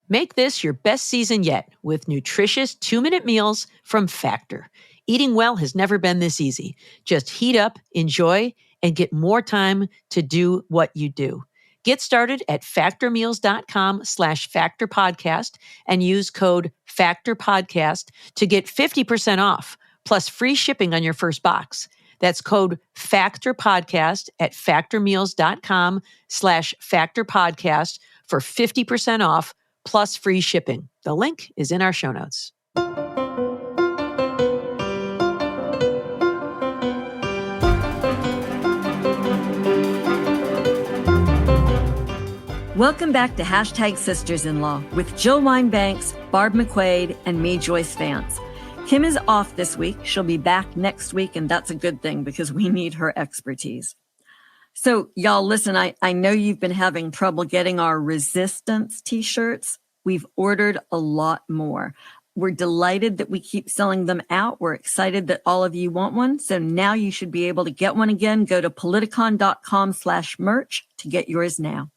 Make this your best season yet with nutritious 2-minute meals from Factor. Eating well has never been this easy. Just heat up, enjoy, and get more time to do what you do. Get started at factormeals.com/factorpodcast and use code FACTORPODCAST to get 50% off, plus free shipping on your first box. That's code FACTORPODCAST at factormeals.com/factorpodcast for 50% off, plus free shipping. The link is in our show notes. Welcome back to #Sisters-in-Law with Jill Wine-Banks, Barb McQuaid, and me, Joyce Vance. Kim is off this week. She'll be back next week, and that's a good thing because we need her expertise. So y'all, listen, I know you've been having trouble getting our resistance t-shirts. We've ordered a lot more. We're delighted that we keep selling them out. We're excited that all of you want one. So now you should be able to get one again. Go to politicon.com/merch to get yours now.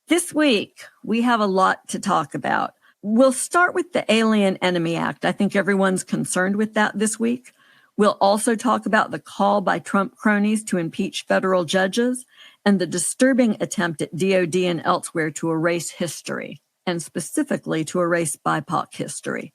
This week, we have a lot to talk about. We'll start with the Alien Enemy Act. I think everyone's concerned with that this week. We'll also talk about the call by Trump cronies to impeach federal judges and the disturbing attempt at DOD and elsewhere to erase history, and specifically to erase BIPOC history.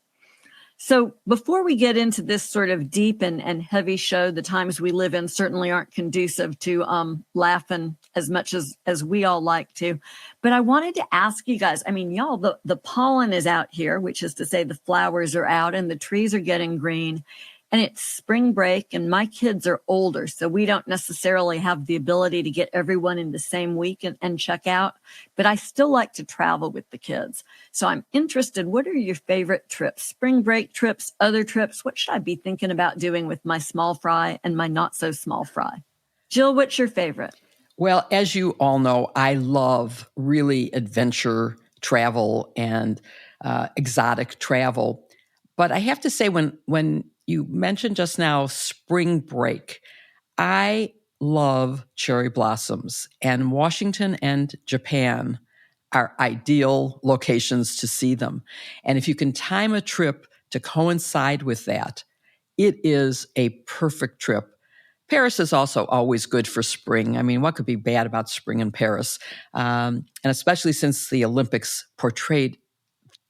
So before we get into this sort of deep and heavy show, the times we live in certainly aren't conducive to laughing as much as we all like to. But I wanted to ask you guys, I mean, y'all, the pollen is out here, which is to say the flowers are out and the trees are getting green. And it's spring break and my kids are older, so we don't necessarily have the ability to get everyone in the same week and check out. But I still like to travel with the kids. So I'm interested, what are your favorite trips? Spring break trips, other trips? What should I be thinking about doing with my small fry and my not so small fry? Jill, what's your favorite? Well, as you all know, I love really adventure travel and exotic travel. But I have to say, when you mentioned just now spring break, I love cherry blossoms, and Washington and Japan are ideal locations to see them. And if you can time a trip to coincide with that, it is a perfect trip. Paris is also always good for spring. I mean, what could be bad about spring in Paris? And especially since the Olympics portrayed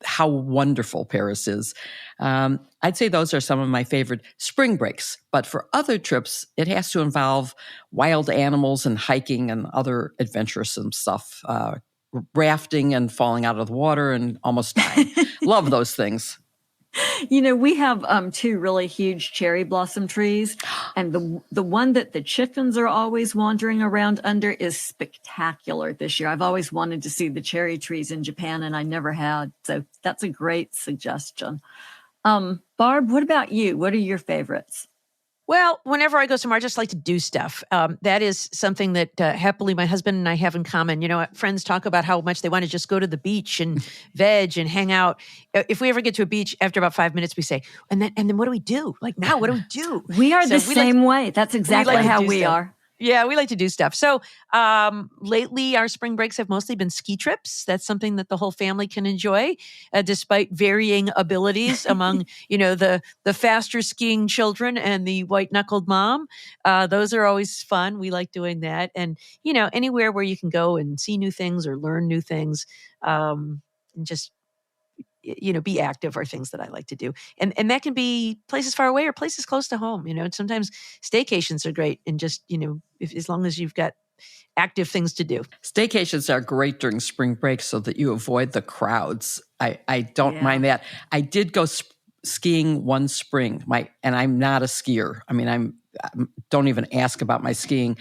how wonderful Paris is. I'd say those are some of my favorite spring breaks. But for other trips, it has to involve wild animals and hiking and other adventuresome stuff, rafting and falling out of the water and almost dying. Love those things. You know, we have two really huge cherry blossom trees, and the one that the chickens are always wandering around under is spectacular this year. I've always wanted to see the cherry trees in Japan, and I never had. So that's a great suggestion. Barb, what about you? What are your favorites? Well, whenever I go somewhere, I just like to do stuff. That is something that happily my husband and I have in common. You know, friends talk about how much they want to just go to the beach and veg and hang out. If we ever get to a beach, after about 5 minutes, we say, and then what do we do? Like now, what do we do? We are the same way. That's exactly how we are. Yeah, we like to do stuff. So lately, our spring breaks have mostly been ski trips. That's something that the whole family can enjoy, despite varying abilities among, you know, the faster skiing children and the white-knuckled mom. Those are always fun. We like doing that. And, you know, anywhere where you can go and see new things or learn new things, and just, you know, be active are things that I like to do. And that can be places far away or places close to home. You know, sometimes staycations are great and just, you know, as long as you've got active things to do. Staycations are great during spring break so that you avoid the crowds. I don't mind that. I did go skiing one spring, and I'm not a skier. I mean, don't even ask about my skiing.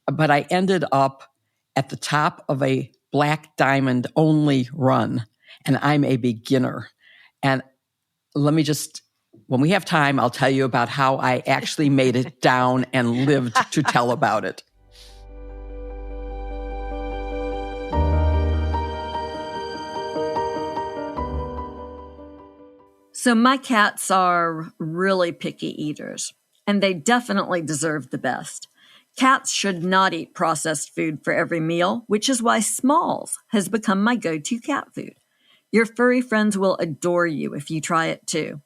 But I ended up at the top of a black diamond only run. And I'm a beginner. And let me just, when we have time, I'll tell you about how I actually made it down and lived to tell about it. So my cats are really picky eaters, and they definitely deserve the best. Cats should not eat processed food for every meal, which is why Smalls has become my go-to cat food. Your furry friends will adore you if you try it too.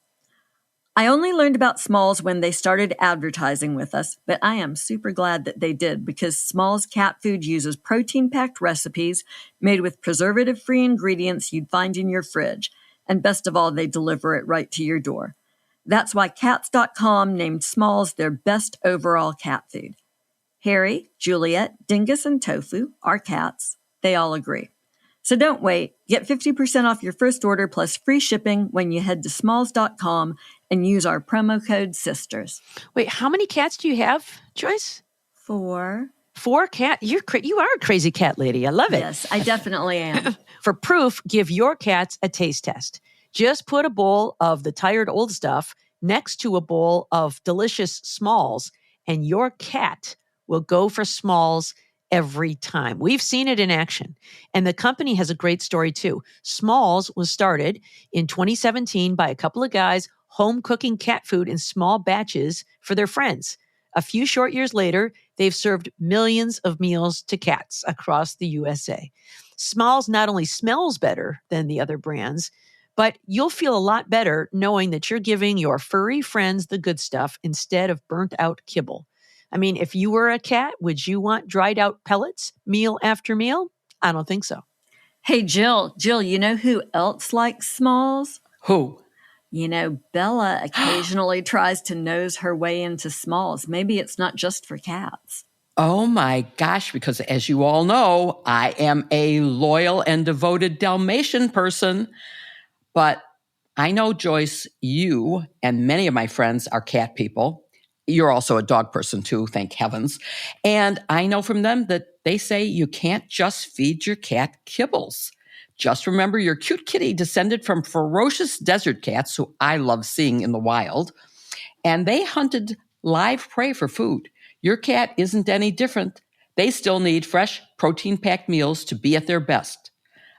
I only learned about Smalls when they started advertising with us, but I am super glad that they did because Smalls cat food uses protein-packed recipes made with preservative-free ingredients you'd find in your fridge. And best of all, they deliver it right to your door. That's why Cats.com named Smalls their best overall cat food. Harry, Juliet, Dingus, and Tofu are cats. They all agree. So don't wait. Get 50% off your first order plus free shipping when you head to smalls.com and use our promo code SISTERS. Wait, how many cats do you have, Joyce? 4. 4 cat. You are a crazy cat lady. I love it. Yes, I definitely am. For proof, give your cats a taste test. Just put a bowl of the tired old stuff next to a bowl of delicious Smalls, and your cat will go for Smalls every time. We've seen it in action. And the company has a great story too. Smalls was started in 2017 by a couple of guys home cooking cat food in small batches for their friends. A few short years later, they've served millions of meals to cats across the USA. Smalls not only smells better than the other brands, but you'll feel a lot better knowing that you're giving your furry friends the good stuff instead of burnt out kibble. I mean, if you were a cat, would you want dried out pellets meal after meal? I don't think so. Hey, Jill, you know who else likes Smalls? Who? You know, Bella occasionally tries to nose her way into Smalls. Maybe it's not just for cats. Oh my gosh, because as you all know, I am a loyal and devoted Dalmatian person. But I know, Joyce, you and many of my friends are cat people. You're also a dog person too, thank heavens. And I know from them that they say you can't just feed your cat kibbles. Just remember your cute kitty descended from ferocious desert cats, who I love seeing in the wild, and they hunted live prey for food. Your cat isn't any different. They still need fresh, protein-packed meals to be at their best.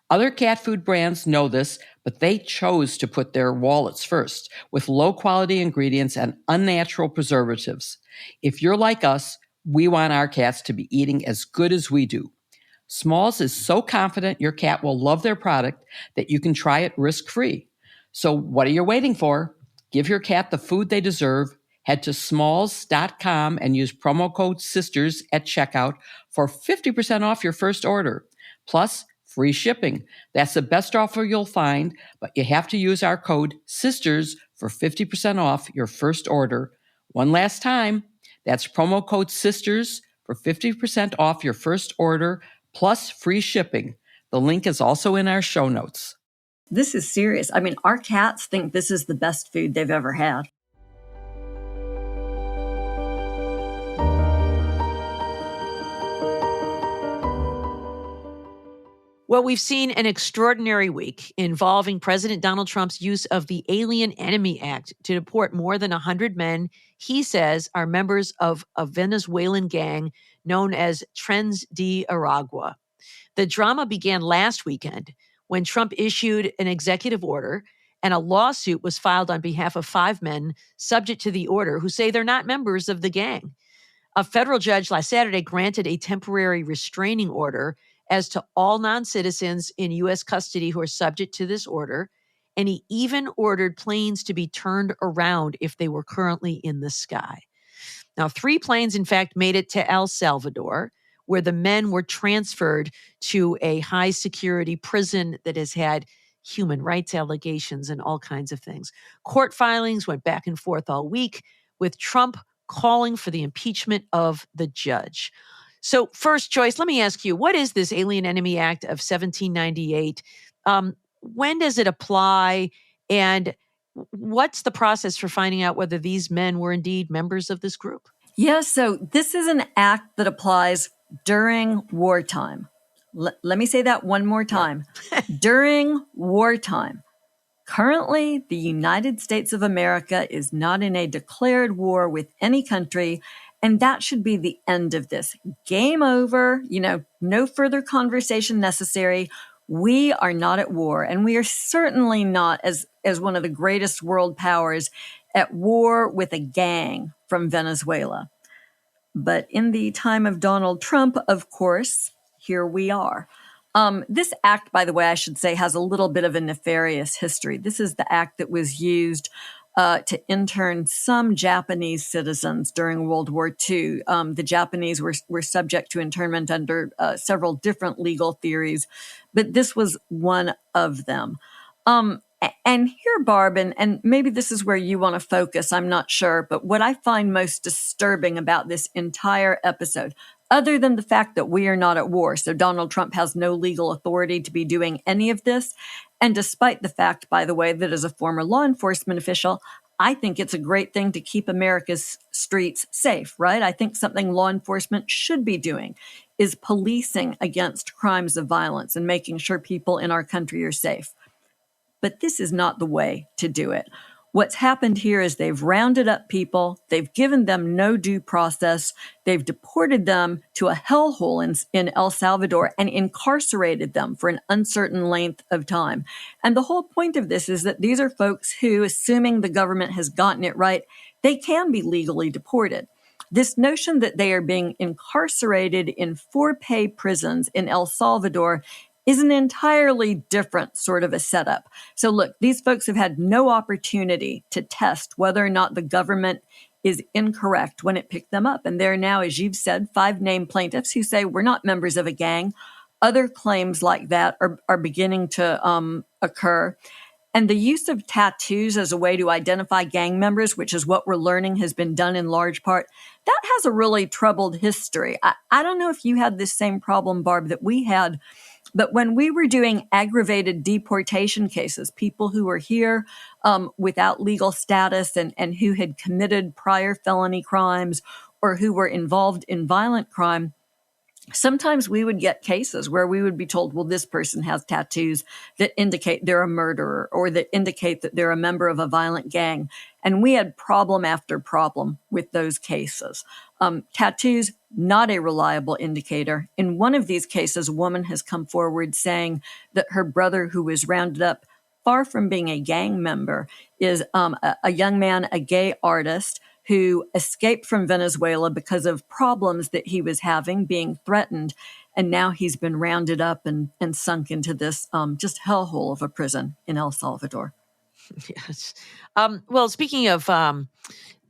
Other cat food brands know this, but they chose to put their wallets first with low-quality ingredients and unnatural preservatives. If you're like us, we want our cats to be eating as good as we do. Smalls is so confident your cat will love their product that you can try it risk-free. So what are you waiting for? Give your cat the food they deserve. Head to smalls.com and use promo code SISTERS at checkout for 50% off your first order. Plus, free shipping. That's the best offer you'll find, but you have to use our code SISTERS for 50% off your first order. One last time, that's promo code SISTERS for 50% off your first order, plus free shipping. The link is also in our show notes. This is serious. I mean, our cats think this is the best food they've ever had. Well, we've seen an extraordinary week involving President Donald Trump's use of the Alien Enemy Act to deport more than 100 men he says are members of a Venezuelan gang known as Tren de Aragua. The drama began last weekend when Trump issued an executive order and a lawsuit was filed on behalf of 5 men subject to the order who say they're not members of the gang. A federal judge last Saturday granted a temporary restraining order as to all non-citizens in U.S. custody who are subject to this order, and he even ordered planes to be turned around if they were currently in the sky. Now, 3 planes, in fact, made it to El Salvador, where the men were transferred to a high-security prison that has had human rights allegations and all kinds of things. Court filings went back and forth all week, with Trump calling for the impeachment of the judge. So first, Joyce, let me ask you, what is this Alien Enemy Act of 1798? When does it apply? And what's the process for finding out whether these men were indeed members of this group? Yeah, so this is an act that applies during wartime. Let me say that one more time. During wartime. Currently, the United States of America is not in a declared war with any country, and that should be the end of this. Game over, no further conversation necessary. We are not at war, and we are certainly not, as one of the greatest world powers, at war with a gang from Venezuela. But in the time of Donald Trump, of course, here we are. This act, by the way, I should say, has a little bit of a nefarious history. This is the act that was used to intern some Japanese citizens during World War II. The Japanese were subject to internment under several different legal theories, but this was one of them. And here, Barb, and maybe this is where you want to focus, I'm not sure, but what I find most disturbing about this entire episode, other than the fact that we are not at war, so Donald Trump has no legal authority to be doing any of this, and despite the fact, by the way, that as a former law enforcement official, I think it's a great thing to keep America's streets safe, right? I think something law enforcement should be doing is policing against crimes of violence and making sure people in our country are safe. But this is not the way to do it. What's happened here is they've rounded up people, they've given them no due process, they've deported them to a hellhole in El Salvador and incarcerated them for an uncertain length of time. And the whole point of this is that these are folks who, assuming the government has gotten it right, they can be legally deported. This notion that they are being incarcerated in for-pay prisons in El Salvador is an entirely different sort of a setup. So look, these folks have had no opportunity to test whether or not the government is incorrect when it picked them up. And there are now, as you've said, 5 named plaintiffs who say we're not members of a gang. Other claims like that are beginning to occur. And the use of tattoos as a way to identify gang members, which is what we're learning has been done in large part, that has a really troubled history. I don't know if you had this same problem, Barb, that we had. But when we were doing aggravated deportation cases, people who were here without legal status and who had committed prior felony crimes or who were involved in violent crime, sometimes we would get cases where we would be told, well, this person has tattoos that indicate they're a murderer or that indicate that they're a member of a violent gang. And we had problem after problem with those cases. Tattoos, not a reliable indicator. In one of these cases, a woman has come forward saying that her brother, who was rounded up, far from being a gang member, is a young man, a gay artist, who escaped from Venezuela because of problems that he was having, being threatened. And now he's been rounded up and sunk into this just hellhole of a prison in El Salvador. Yes. Well, speaking of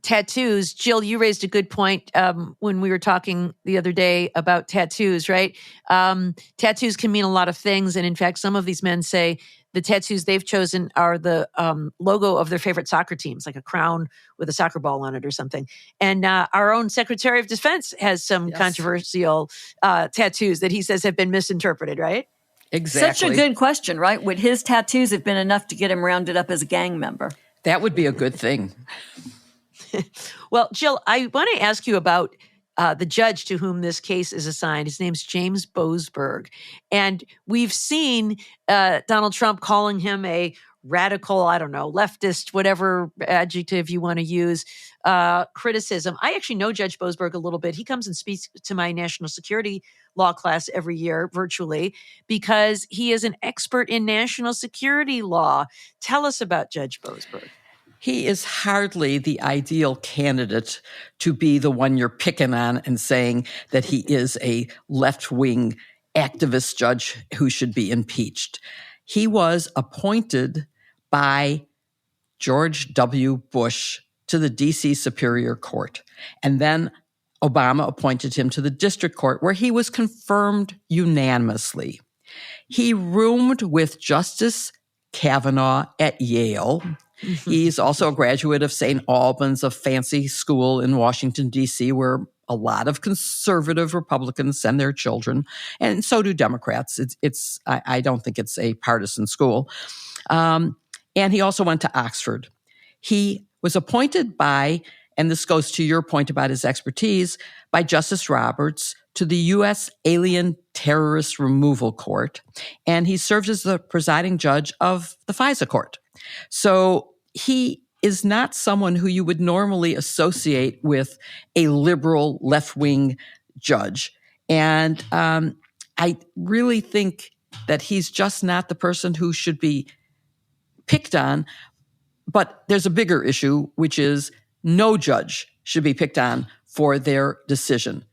tattoos, Jill, you raised a good point when we were talking the other day about tattoos, right? Tattoos can mean a lot of things. And in fact, some of these men say the tattoos they've chosen are the logo of their favorite soccer teams, like a crown with a soccer ball on it or something. And our own Secretary of Defense has some controversial tattoos that he says have been misinterpreted, right? Exactly. Such a good question, right? Would his tattoos have been enough to get him rounded up as a gang member? That would be a good thing. Well, Jill, I want to ask you about the judge to whom this case is assigned. His name's James Bosberg. And we've seen Donald Trump calling him a radical, I don't know, leftist, whatever adjective you want to use, criticism. I actually know Judge Bosberg a little bit. He comes and speaks to my national security law class every year virtually because he is an expert in national security law. Tell us about Judge Bosberg. He is hardly the ideal candidate to be the one you're picking on and saying that he is a left-wing activist judge who should be impeached. He was appointed by George W. Bush to the D.C. Superior Court, and then Obama appointed him to the district court, where he was confirmed unanimously. He roomed with Justice Kavanaugh at Yale. He's also a graduate of St. Albans, a fancy school in Washington, D.C., where a lot of conservative Republicans send their children, and so do Democrats. I don't think it's a partisan school. And he also went to Oxford. He was appointed by, and this goes to your point about his expertise, by Justice Roberts to the U.S. Alien Terrorist Removal Court, and he served as the presiding judge of the FISA court. So he is not someone who you would normally associate with a liberal left-wing judge. And I really think that he's just not the person who should be picked on. But there's a bigger issue, which is No judge should be picked on for their decision.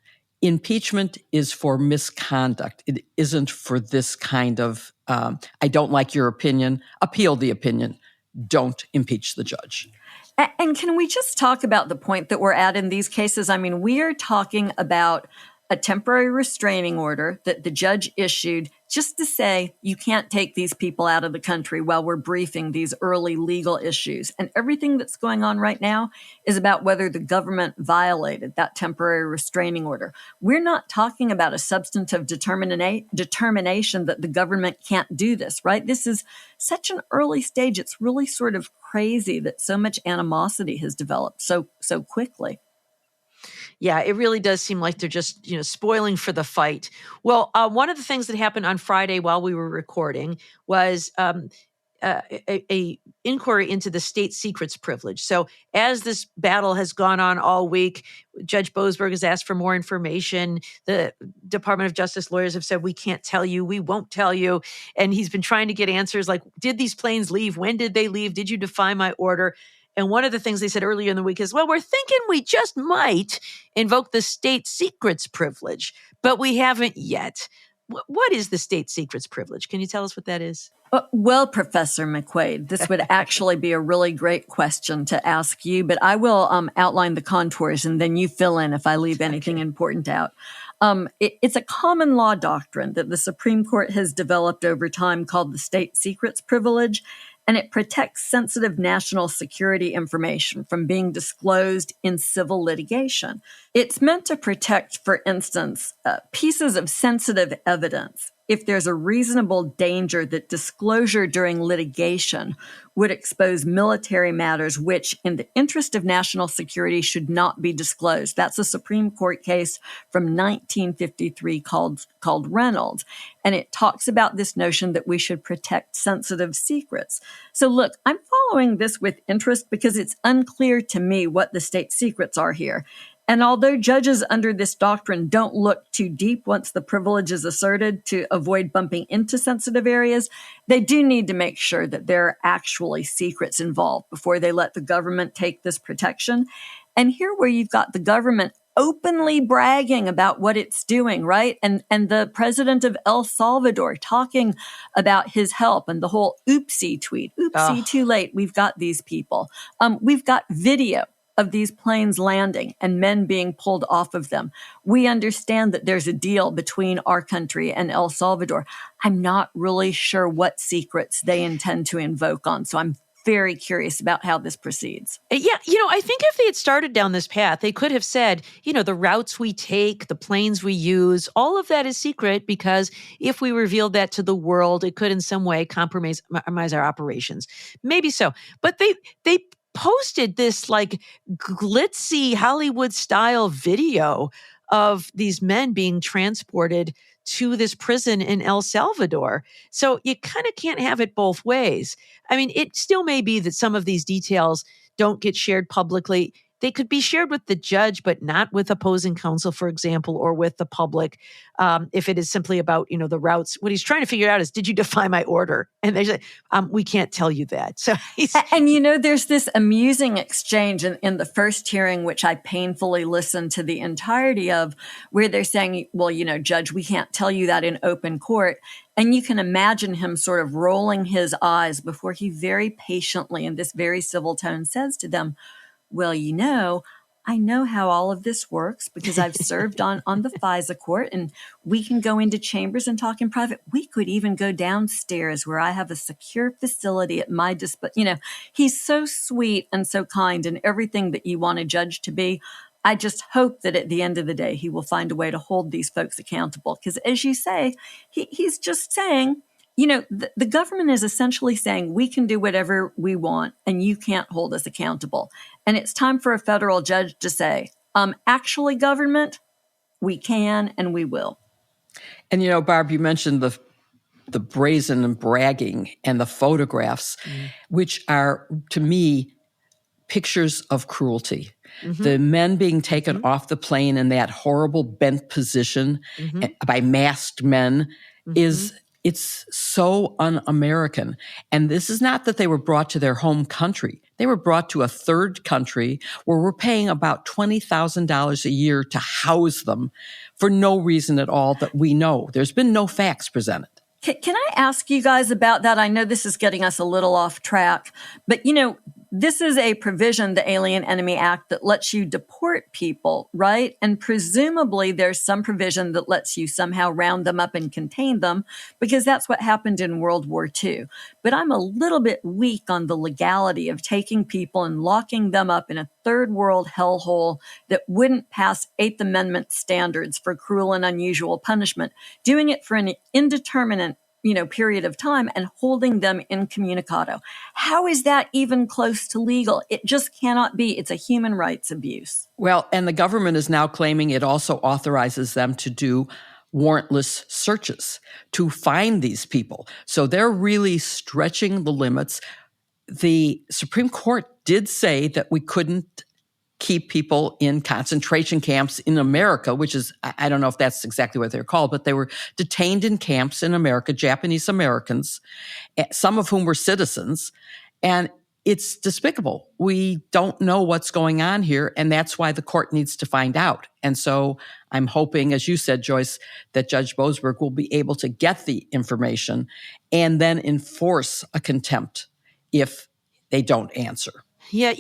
Impeachment is for misconduct. It isn't for this kind of, I don't like your opinion, appeal the opinion. Don't impeach the judge. And can we just talk about the point that we're at in these cases? I mean, we are talking about a temporary restraining order that the judge issued just to say you can't take these people out of the country while we're briefing these early legal issues. And everything that's going on right now is about whether the government violated that temporary restraining order. We're not talking about a substantive determination that the government can't do this, right? This is such an early stage. It's really sort of crazy that so much animosity has developed so quickly. Yeah, it really does seem like they're just, spoiling for the fight. Well, one of the things that happened on Friday while we were recording was a inquiry into the state secrets privilege. So as this battle has gone on all week, Judge Bosberg has asked for more information. The Department of Justice lawyers have said, we can't tell you, we won't tell you. And he's been trying to get answers like, did these planes leave? When did they leave? Did you defy my order? And one of the things they said earlier in the week is, well, we're thinking we just might invoke the state secrets privilege, but we haven't yet. What is the state secrets privilege? Can you tell us what that is? Well, Professor McQuaid, this would actually be a really great question to ask you, but I will outline the contours and then you fill in if I leave anything important out. It's a common law doctrine that the Supreme Court has developed over time called the state secrets privilege, and it protects sensitive national security information from being disclosed in civil litigation. It's meant to protect, for instance, pieces of sensitive evidence if there's a reasonable danger that disclosure during litigation would expose military matters which, in the interest of national security, should not be disclosed. That's a Supreme Court case from 1953 called Reynolds. And it talks about this notion that we should protect sensitive secrets. So look, I'm following this with interest because it's unclear to me what the state secrets are here. And although judges under this doctrine don't look too deep once the privilege is asserted to avoid bumping into sensitive areas, they do need to make sure that there are actually secrets involved before they let the government take this protection. And here where you've got the government openly bragging about what it's doing, right? And the president of El Salvador talking about his help and the whole oopsie tweet, too late, we've got these people. We've got video of these planes landing and men being pulled off of them. We understand that there's a deal between our country and El Salvador. I'm not really sure what secrets they intend to invoke on, so I'm very curious about how this proceeds. Yeah, I think if they had started down this path, they could have said, the routes we take, the planes we use, all of that is secret because if we revealed that to the world, it could in some way compromise our operations. Maybe so. But they posted this like glitzy Hollywood style video of these men being transported to this prison in El Salvador. So you kind of can't have it both ways. I mean, it still may be that some of these details don't get shared publicly. They could be shared with the judge, but not with opposing counsel, for example, or with the public. If it is simply about, the routes, what he's trying to figure out is, did you defy my order? And they say, we can't tell you that. So there's this amusing exchange in the first hearing, which I painfully listened to the entirety of, where they're saying, well, Judge, we can't tell you that in open court. And you can imagine him sort of rolling his eyes before he very patiently, in this very civil tone, says to them, well, I know how all of this works because I've served on the FISA court, and we can go into chambers and talk in private. We could even go downstairs where I have a secure facility at my disposal. He's so sweet and so kind and everything that you want a judge to be. I just hope that at the end of the day, he will find a way to hold these folks accountable. Because as you say, he's just saying, the government is essentially saying we can do whatever we want and you can't hold us accountable. And it's time for a federal judge to say, actually, government, we can and we will. And, Barb, you mentioned the brazen and bragging and the photographs, which are, to me, pictures of cruelty. Mm-hmm. The men being taken off the plane in that horrible bent position by masked men is It's so un-American. And this is not that they were brought to their home country. They were brought to a third country where we're paying about $20,000 a year to house them for no reason at all that we know. There's been no facts presented. Can I ask you guys about that? I know this is getting us a little off track, but this is a provision, the Alien Enemy Act, that lets you deport people, right? And presumably there's some provision that lets you somehow round them up and contain them, because that's what happened in World War II. But I'm a little bit weak on the legality of taking people and locking them up in a third world hellhole that wouldn't pass Eighth Amendment standards for cruel and unusual punishment, doing it for an indeterminate period of time and holding them incommunicado. How is that even close to legal? It just cannot be. It's a human rights abuse. Well, and the government is now claiming it also authorizes them to do warrantless searches to find these people. So they're really stretching the limits. The Supreme Court did say that we couldn't keep people in concentration camps in America, which is, I don't know if that's exactly what they're called, but they were detained in camps in America, Japanese Americans, some of whom were citizens. And it's despicable. We don't know what's going on here, and that's why the court needs to find out. And so I'm hoping, as you said, Joyce, that Judge Bosberg will be able to get the information and then enforce a contempt if they don't answer. Yeah,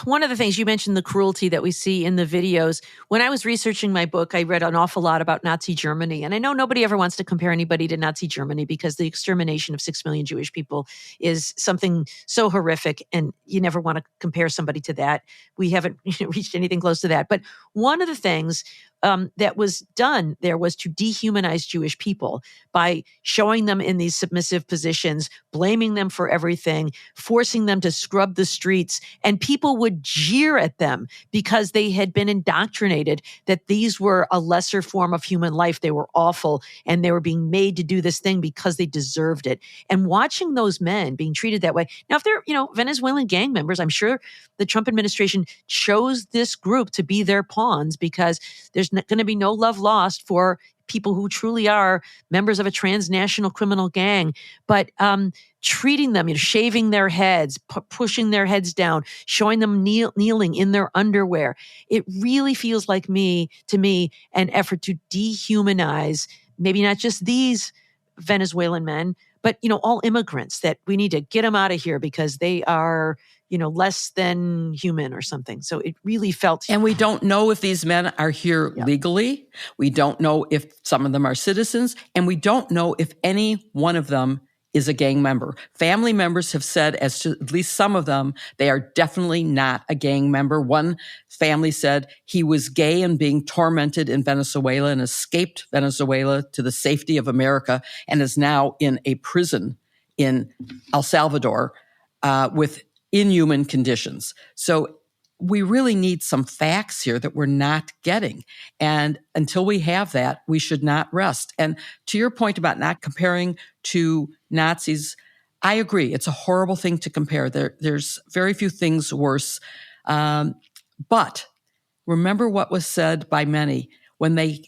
one of the things you mentioned, the cruelty that we see in the videos. When I was researching my book, I read an awful lot about Nazi Germany. And I know nobody ever wants to compare anybody to Nazi Germany because the extermination of 6 million Jewish people is something so horrific. And you never want to compare somebody to that. We haven't reached anything close to that. But one of the things that was done there was to dehumanize Jewish people by showing them in these submissive positions, blaming them for everything, forcing them to scrub the streets. And people would jeer at them because they had been indoctrinated that these were a lesser form of human life. They were awful and they were being made to do this thing because they deserved it. And watching those men being treated that way. Now, if they're, Venezuelan gang members, I'm sure the Trump administration chose this group to be their pawns because there's going to be no love lost for people who truly are members of a transnational criminal gang. But treating them, shaving their heads, pushing their heads down, showing them kneeling in their underwear, it really feels like to me, an effort to dehumanize maybe not just these Venezuelan men, but all immigrants, that we need to get them out of here because they are less than human or something. So it really felt. And we don't know if these men are here legally. We don't know if some of them are citizens. And we don't know if any one of them is a gang member. Family members have said, as to at least some of them, they are definitely not a gang member. One family said he was gay and being tormented in Venezuela and escaped Venezuela to the safety of America and is now in a prison in El Salvador with inhuman conditions. So we really need some facts here that we're not getting. And until we have that, we should not rest. And to your point about not comparing to Nazis, I agree. It's a horrible thing to compare. There's very few things worse. But remember what was said by many. When they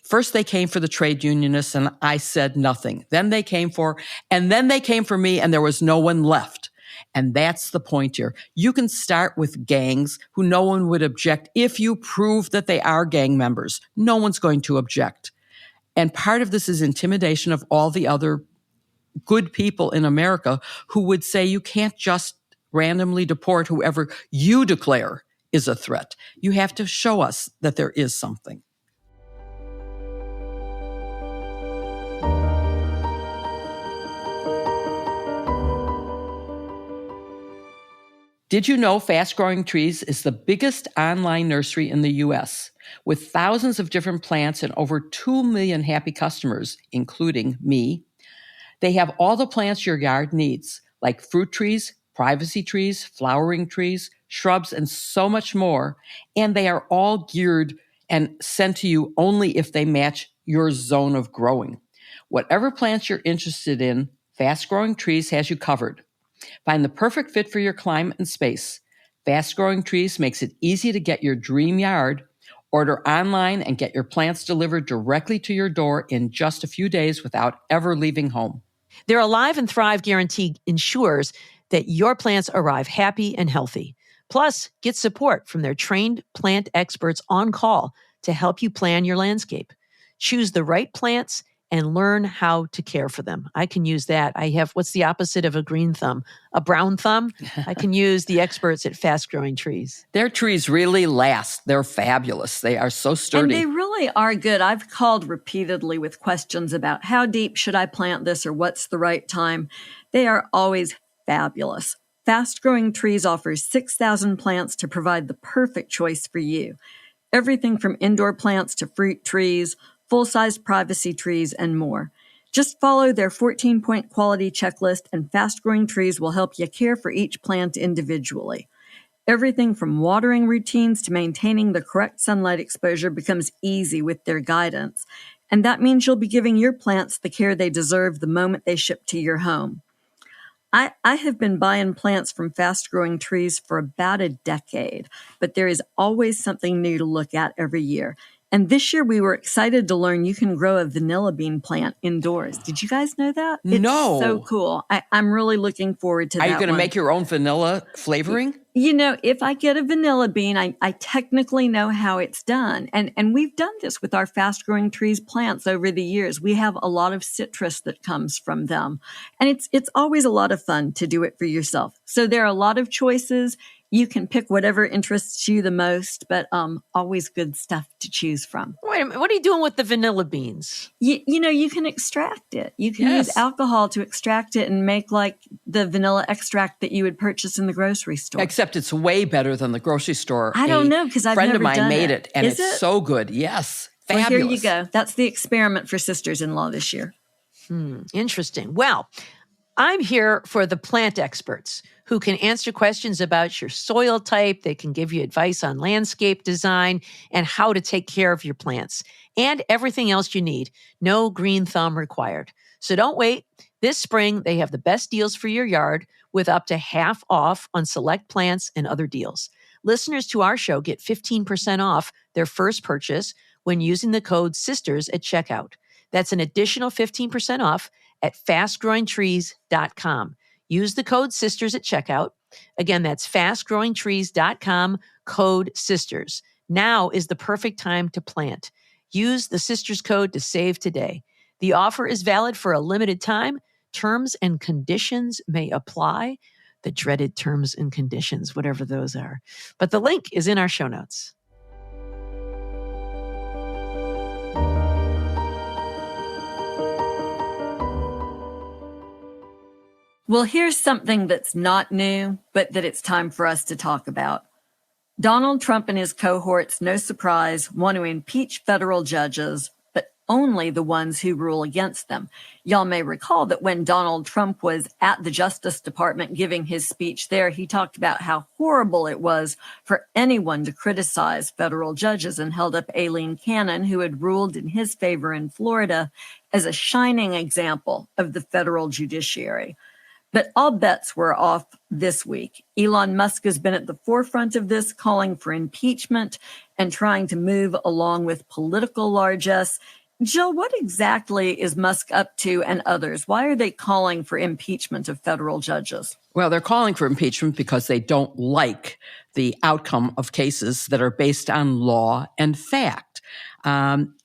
came for the trade unionists and I said nothing. Then they came for me and there was no one left. And that's the point here. You can start with gangs who no one would object if you prove that they are gang members. No one's going to object. And part of this is intimidation of all the other good people in America who would say you can't just randomly deport whoever you declare is a threat. You have to show us that there is something. Did you know Fast Growing Trees is the biggest online nursery in the U.S. with thousands of different plants and over 2 million happy customers, including me? They have all the plants your yard needs, like fruit trees, privacy trees, flowering trees, shrubs, and so much more. And they are all geared and sent to you only if they match your zone of growing. Whatever plants you're interested in, Fast Growing Trees has you covered. Find the perfect fit for your climate and space. Fast Growing Trees makes it easy to get your dream yard. Order online and get your plants delivered directly to your door in just a few days without ever leaving home. Their Alive and Thrive guarantee ensures that your plants arrive happy and healthy. Plus, get support from their trained plant experts on call to help you plan your landscape. Choose the right plants and learn how to care for them. I can use that. I have, what's the opposite of a green thumb? A brown thumb? I can use the experts at Fast Growing Trees. Their trees really last. They're fabulous. They are so sturdy. And they really are good. I've called repeatedly with questions about how deep should I plant this or what's the right time. They are always fabulous. Fast Growing Trees offers 6,000 plants to provide the perfect choice for you. Everything from indoor plants to fruit trees, full-size privacy trees, and more. Just follow their 14-point quality checklist, and Fast Growing Trees will help you care for each plant individually. Everything from watering routines to maintaining the correct sunlight exposure becomes easy with their guidance. And that means you'll be giving your plants the care they deserve the moment they ship to your home. I have been buying plants from Fast Growing Trees for about a decade, but there is always something new to look at every year. And this year we were excited to learn you can grow a vanilla bean plant indoors. Did you guys know that? No. It's so cool. I'm really looking forward to that. Are you going to make your own vanilla flavoring? You know, if I get a vanilla bean, I technically know how it's done. And we've done this with our Fast Growing Trees plants over the years. We have a lot of citrus that comes from them. And it's always a lot of fun to do it for yourself. So there are a lot of choices. You can pick whatever interests you the most, but always good stuff to choose from. Wait a minute, what are you doing with the vanilla beans? You know, you can extract it. You can use alcohol to extract it and make like the vanilla extract that you would purchase in the grocery store. Except it's way better than the grocery store. I don't know because I've never done it. A friend of mine made it, and Is it's so good. Yes, fabulous. Well, here you go. That's the experiment for sisters-in-law this year. Interesting. Well, I'm here for the plant experts who can answer questions about your soil type. They can give you advice on landscape design and how to take care of your plants and everything else you need. No green thumb required. So don't wait. This spring, they have the best deals for your yard with up to half off on select plants and other deals. Listeners to our show get 15% off their first purchase when using the code SISTERS at checkout. That's an additional 15% off at fastgrowingtrees.com. Use the code SISTERS at checkout. Again, that's fastgrowingtrees.com, code SISTERS. Now is the perfect time to plant. Use the SISTERS code to save today. The offer is valid for a limited time. Terms and conditions may apply. The dreaded terms and conditions, whatever those are. But the link is in our show notes. Well, here's something that's not new, but that it's time for us to talk about. Donald Trump and his cohorts, no surprise, want to impeach federal judges, but only the ones who rule against them. Y'all may recall that when Donald Trump was at the Justice Department giving his speech there, he talked about how horrible it was for anyone to criticize federal judges and held up Aileen Cannon, who had ruled in his favor in Florida, as a shining example of the federal judiciary. But all bets were off this week. Elon Musk has been at the forefront of this, calling for impeachment and trying to move along with political largesse. Jill, what exactly is Musk up to and others? Why are they calling for impeachment of federal judges? Well, they're calling for impeachment because they don't like the outcome of cases that are based on law and fact. And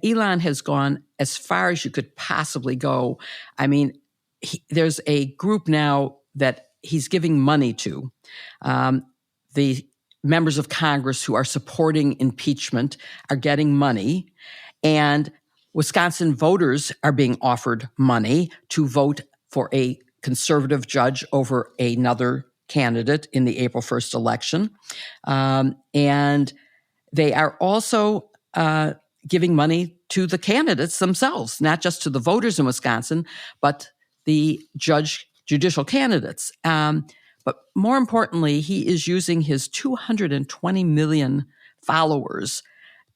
Elon has gone as far as you could possibly go. I mean, there's a group now that he's giving money to. The members of Congress who are supporting impeachment are getting money, and Wisconsin voters are being offered money to vote for a conservative judge over another candidate in the April 1st election. And they are also giving money to the candidates themselves, not just to the voters in Wisconsin, but the judicial candidates. But more importantly, he is using his 220 million followers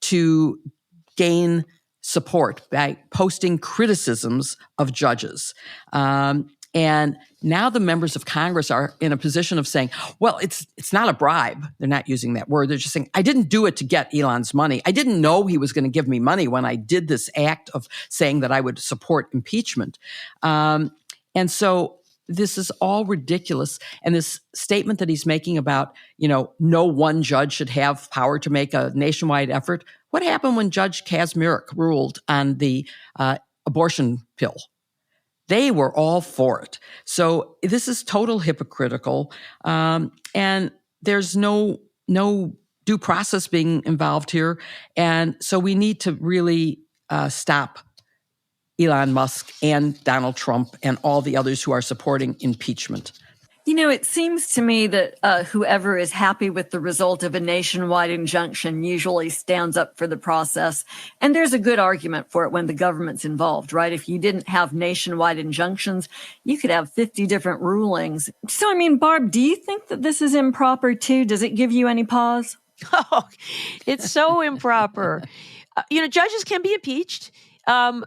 to gain support by posting criticisms of judges. And And now the members of Congress are in a position of saying, well, it's not a bribe. They're not using that word. They're just saying, I didn't do it to get Elon's money. I didn't know he was going to give me money when I did this act of saying that I would support impeachment. And so this is all ridiculous. And this statement that he's making about, no one judge should have power to make a nationwide effort. What happened when Judge Kazmirek ruled on the abortion pill? They were all for it. So this is total hypocritical. And there's no due process being involved here. And so we need to really stop Elon Musk and Donald Trump and all the others who are supporting impeachment. It seems to me that whoever is happy with the result of a nationwide injunction usually stands up for the process. And there's a good argument for it when the government's involved, right? If you didn't have nationwide injunctions, you could have 50 different rulings. So, Barb, do you think that this is improper too? Does it give you any pause? Oh, it's so improper. Judges can be impeached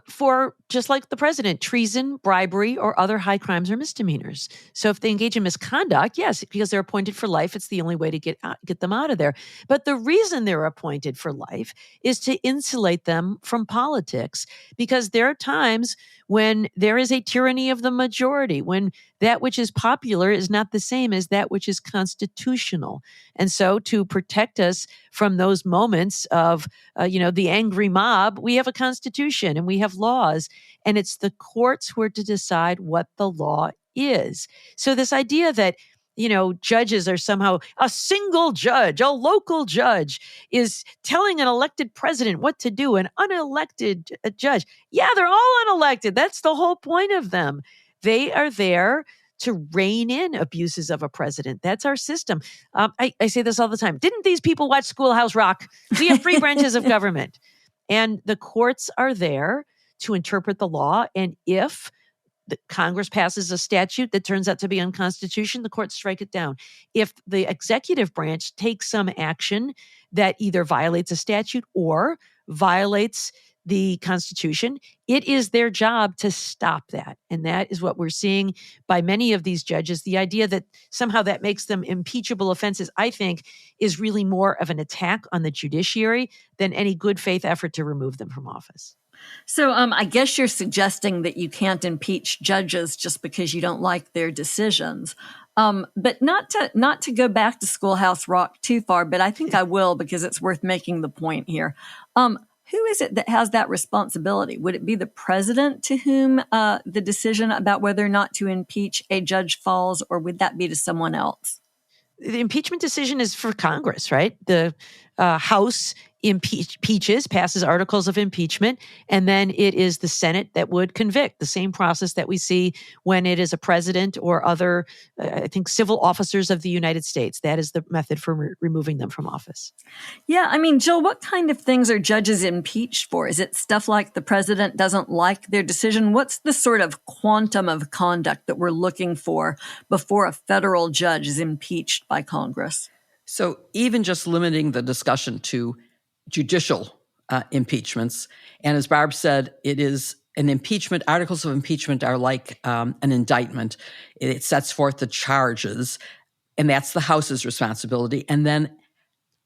for, just like the president, treason, bribery, or other high crimes or misdemeanors. So if they engage in misconduct, yes, because they're appointed for life, it's the only way to get them out of there. But the reason they're appointed for life is to insulate them from politics, because there are times when there is a tyranny of the majority, when that which is popular is not the same as that which is constitutional. And so to protect us from those moments of, the angry mob, we have a constitution and we have laws, and it's the courts who are to decide what the law is. So this idea that, judges are somehow a single judge, a local judge is telling an elected president what to do, an unelected judge. Yeah, they're all unelected. That's the whole point of them. They are there to rein in abuses of a president. That's our system. I say this all the time. Didn't these people watch Schoolhouse Rock? We have three branches of government. And the courts are there to interpret the law. And if the Congress passes a statute that turns out to be unconstitutional, the courts strike it down. If the executive branch takes some action that either violates a statute or violates the Constitution, it is their job to stop that. And that is what we're seeing by many of these judges. The idea that somehow that makes them impeachable offenses, I think, is really more of an attack on the judiciary than any good faith effort to remove them from office. So I guess you're suggesting that you can't impeach judges just because you don't like their decisions. But not to go back to Schoolhouse Rock too far, but I think I will, because it's worth making the point here. Who is it that has that responsibility? Would it be the president to whom the decision about whether or not to impeach a judge falls, or would that be to someone else? The impeachment decision is for Congress, right? The House passes articles of impeachment, and then it is the Senate that would convict. The same process that we see when it is a president or other, I think, civil officers of the United States. That is the method for removing them from office. Yeah, Jill, what kind of things are judges impeached for? Is it stuff like the president doesn't like their decision? What's the sort of quantum of conduct that we're looking for before a federal judge is impeached by Congress? So even just limiting the discussion to judicial impeachments, and as Barb said, it is an impeachment. Articles of impeachment are like an indictment. It sets forth the charges, and that's the House's responsibility. And then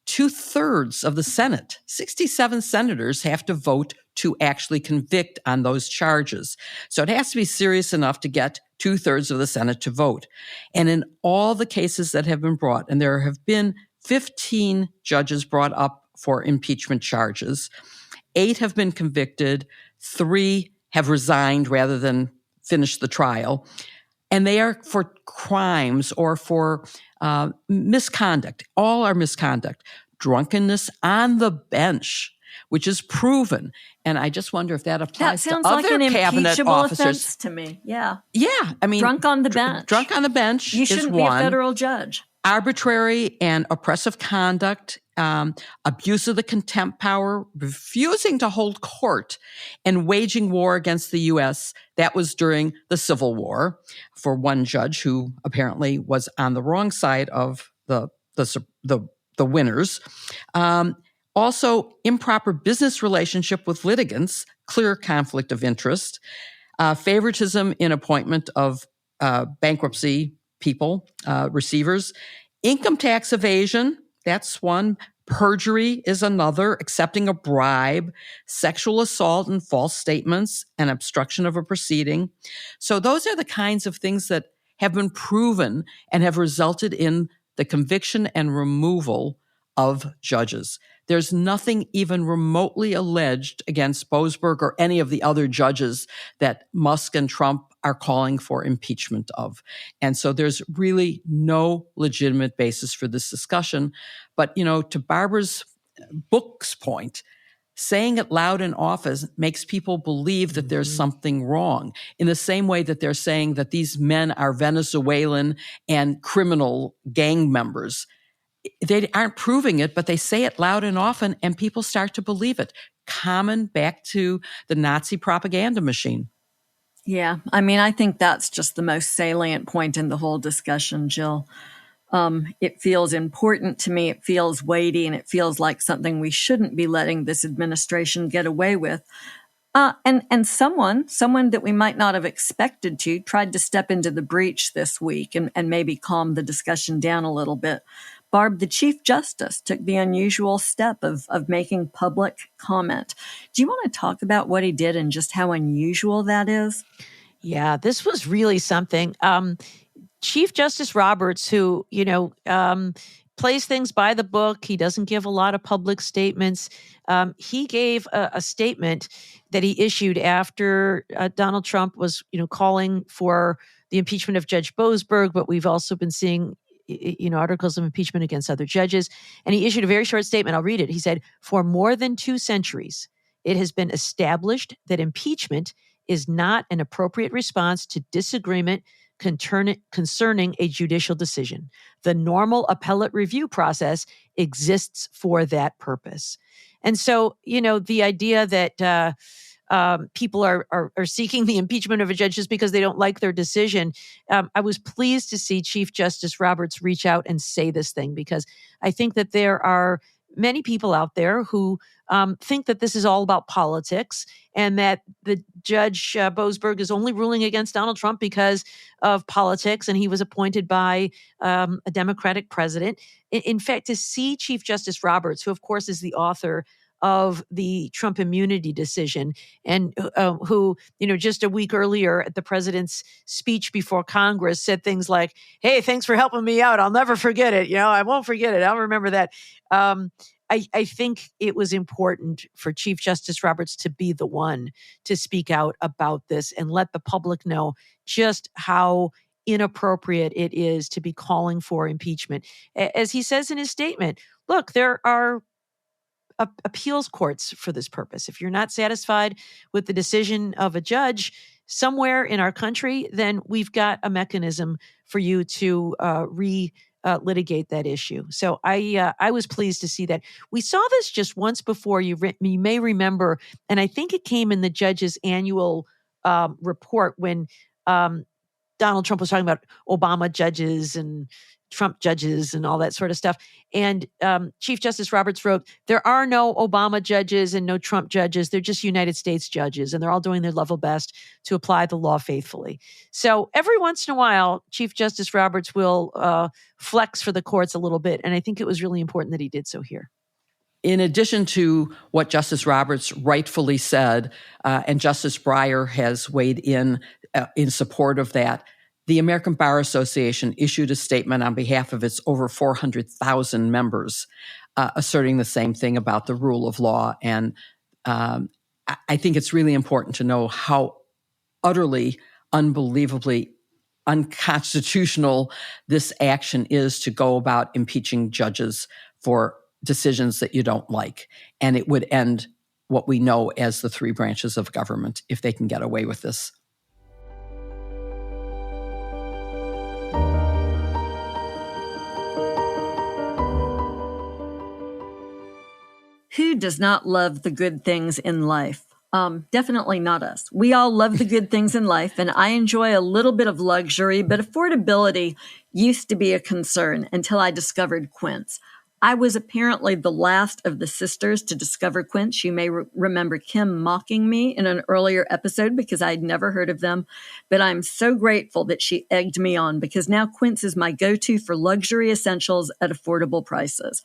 2/3 of the Senate, 67 senators, have to vote to actually convict on those charges. So it has to be serious enough to get 2/3 of the Senate to vote. And in all the cases that have been brought, and there have been 15 judges brought up for impeachment charges, 8 have been convicted, 3 have resigned rather than finish the trial. And they are for crimes or for misconduct. All are misconduct. Drunkenness on the bench, which is proven. And I just wonder if that applies to other like an cabinet officers. Offense to me. Yeah. Yeah. Drunk on the bench. Drunk on the bench You is shouldn't one. be a federal judge. Arbitrary and oppressive conduct, abuse of the contempt power, refusing to hold court, and waging war against the U.S. That was during the Civil War for one judge who apparently was on the wrong side of the winners. Also, improper business relationship with litigants, clear conflict of interest, favoritism in appointment of bankruptcy people, receivers. Income tax evasion, that's one. Perjury is another, accepting a bribe, sexual assault and false statements, and obstruction of a proceeding. So those are the kinds of things that have been proven and have resulted in the conviction and removal of judges. There's nothing even remotely alleged against Bosberg or any of the other judges that Musk and Trump are calling for impeachment of. And so there's really no legitimate basis for this discussion. But, to Barbara's book's point, saying it loud in office makes people believe that there's something wrong, in the same way that they're saying that these men are Venezuelan and criminal gang members. They aren't proving it, but they say it loud and often, and people start to believe it. Common back to the Nazi propaganda machine. Yeah, I think that's just the most salient point in the whole discussion, Jill. It feels important to me, it feels weighty, and it feels like something we shouldn't be letting this administration get away with. And someone that we might not have expected to tried to step into the breach this week and maybe calm the discussion down a little bit. Barb, the Chief Justice, took the unusual step of making public comment. Do you want to talk about what he did and just how unusual that is? Yeah, this was really something. Chief Justice Roberts, who, plays things by the book. He doesn't give a lot of public statements. He gave a statement that he issued after Donald Trump was, calling for the impeachment of Judge Bosberg, but we've also been seeing articles of impeachment against other judges. And he issued a very short statement. I'll read it. He said, "For more than 2 centuries, it has been established that impeachment is not an appropriate response to disagreement concerning a judicial decision. The normal appellate review process exists for that purpose." And so, the idea that people are seeking the impeachment of a judge just because they don't like their decision. I was pleased to see Chief Justice Roberts reach out and say this thing, because I think that there are many people out there who think that this is all about politics and that the Judge Bosberg is only ruling against Donald Trump because of politics and he was appointed by a Democratic president. In fact, to see Chief Justice Roberts, who of course is the author of the Trump immunity decision, and who, just a week earlier at the president's speech before Congress said things like, "Hey, thanks for helping me out. I'll never forget it. I won't forget it. I'll remember that." I think it was important for Chief Justice Roberts to be the one to speak out about this and let the public know just how inappropriate it is to be calling for impeachment. As he says in his statement, look, there are appeals courts for this purpose. If you're not satisfied with the decision of a judge somewhere in our country, then we've got a mechanism for you to litigate that issue. So I was pleased to see that. We saw this just once before. You may remember, and I think it came in the judge's annual report when Donald Trump was talking about Obama judges and Trump judges and all that sort of stuff. And Chief Justice Roberts wrote, "There are no Obama judges and no Trump judges. They're just United States judges, and they're all doing their level best to apply the law faithfully." So every once in a while, Chief Justice Roberts will flex for the courts a little bit. And I think it was really important that he did so here. In addition to what Justice Roberts rightfully said, and Justice Breyer has weighed in support of that, the American Bar Association issued a statement on behalf of its over 400,000 members, asserting the same thing about the rule of law. And I think it's really important to know how utterly, unbelievably unconstitutional this action is to go about impeaching judges for decisions that you don't like. And it would end what we know as the 3 branches of government if they can get away with this. Who does not love the good things in life? Definitely not us. We all love the good things in life, and I enjoy a little bit of luxury, but affordability used to be a concern until I discovered Quince. I was apparently the last of the sisters to discover Quince. You may remember Kim mocking me in an earlier episode because I'd never heard of them, but I'm so grateful that she egged me on because now Quince is my go-to for luxury essentials at affordable prices.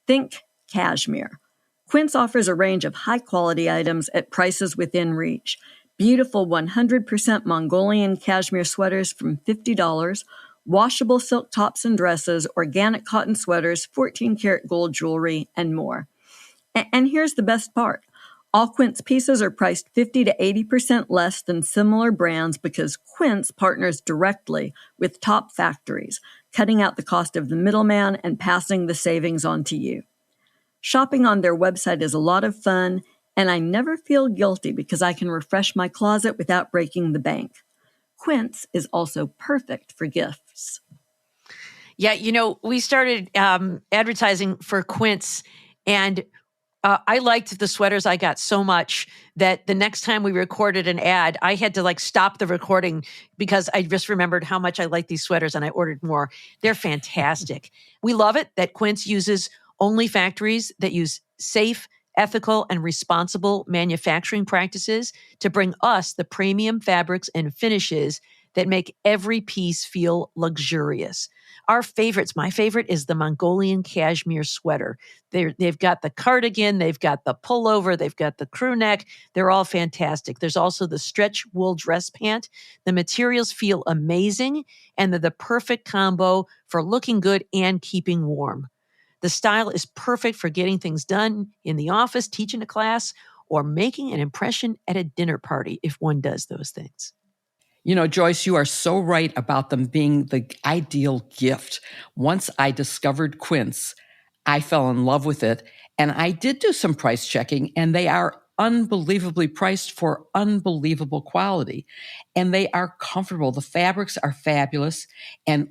Think cashmere. Quince offers a range of high-quality items at prices within reach. Beautiful 100% Mongolian cashmere sweaters from $50, washable silk tops and dresses, organic cotton sweaters, 14-karat gold jewelry, and more. And here's the best part. All Quince pieces are priced 50 to 80% less than similar brands because Quince partners directly with top factories, cutting out the cost of the middleman and passing the savings on to you. Shopping on their website is a lot of fun, and I never feel guilty because I can refresh my closet without breaking the bank. Quince is also perfect for gifts. Yeah, we started advertising for Quince, and I liked the sweaters I got so much that the next time we recorded an ad, I had to stop the recording because I just remembered how much I like these sweaters and I ordered more. They're fantastic. We love it that Quince uses only factories that use safe, ethical, and responsible manufacturing practices to bring us the premium fabrics and finishes that make every piece feel luxurious. Our favorites, my favorite is the Mongolian cashmere sweater. They've got the cardigan, they've got the pullover, they've got the crew neck. They're all fantastic. There's also the stretch wool dress pant. The materials feel amazing, and they're the perfect combo for looking good and keeping warm. The style is perfect for getting things done in the office, teaching a class, or making an impression at a dinner party if one does those things. Joyce, you are so right about them being the ideal gift. Once I discovered Quince, I fell in love with it, and I did do some price checking, and they are unbelievably priced for unbelievable quality, and they are comfortable. The fabrics are fabulous, and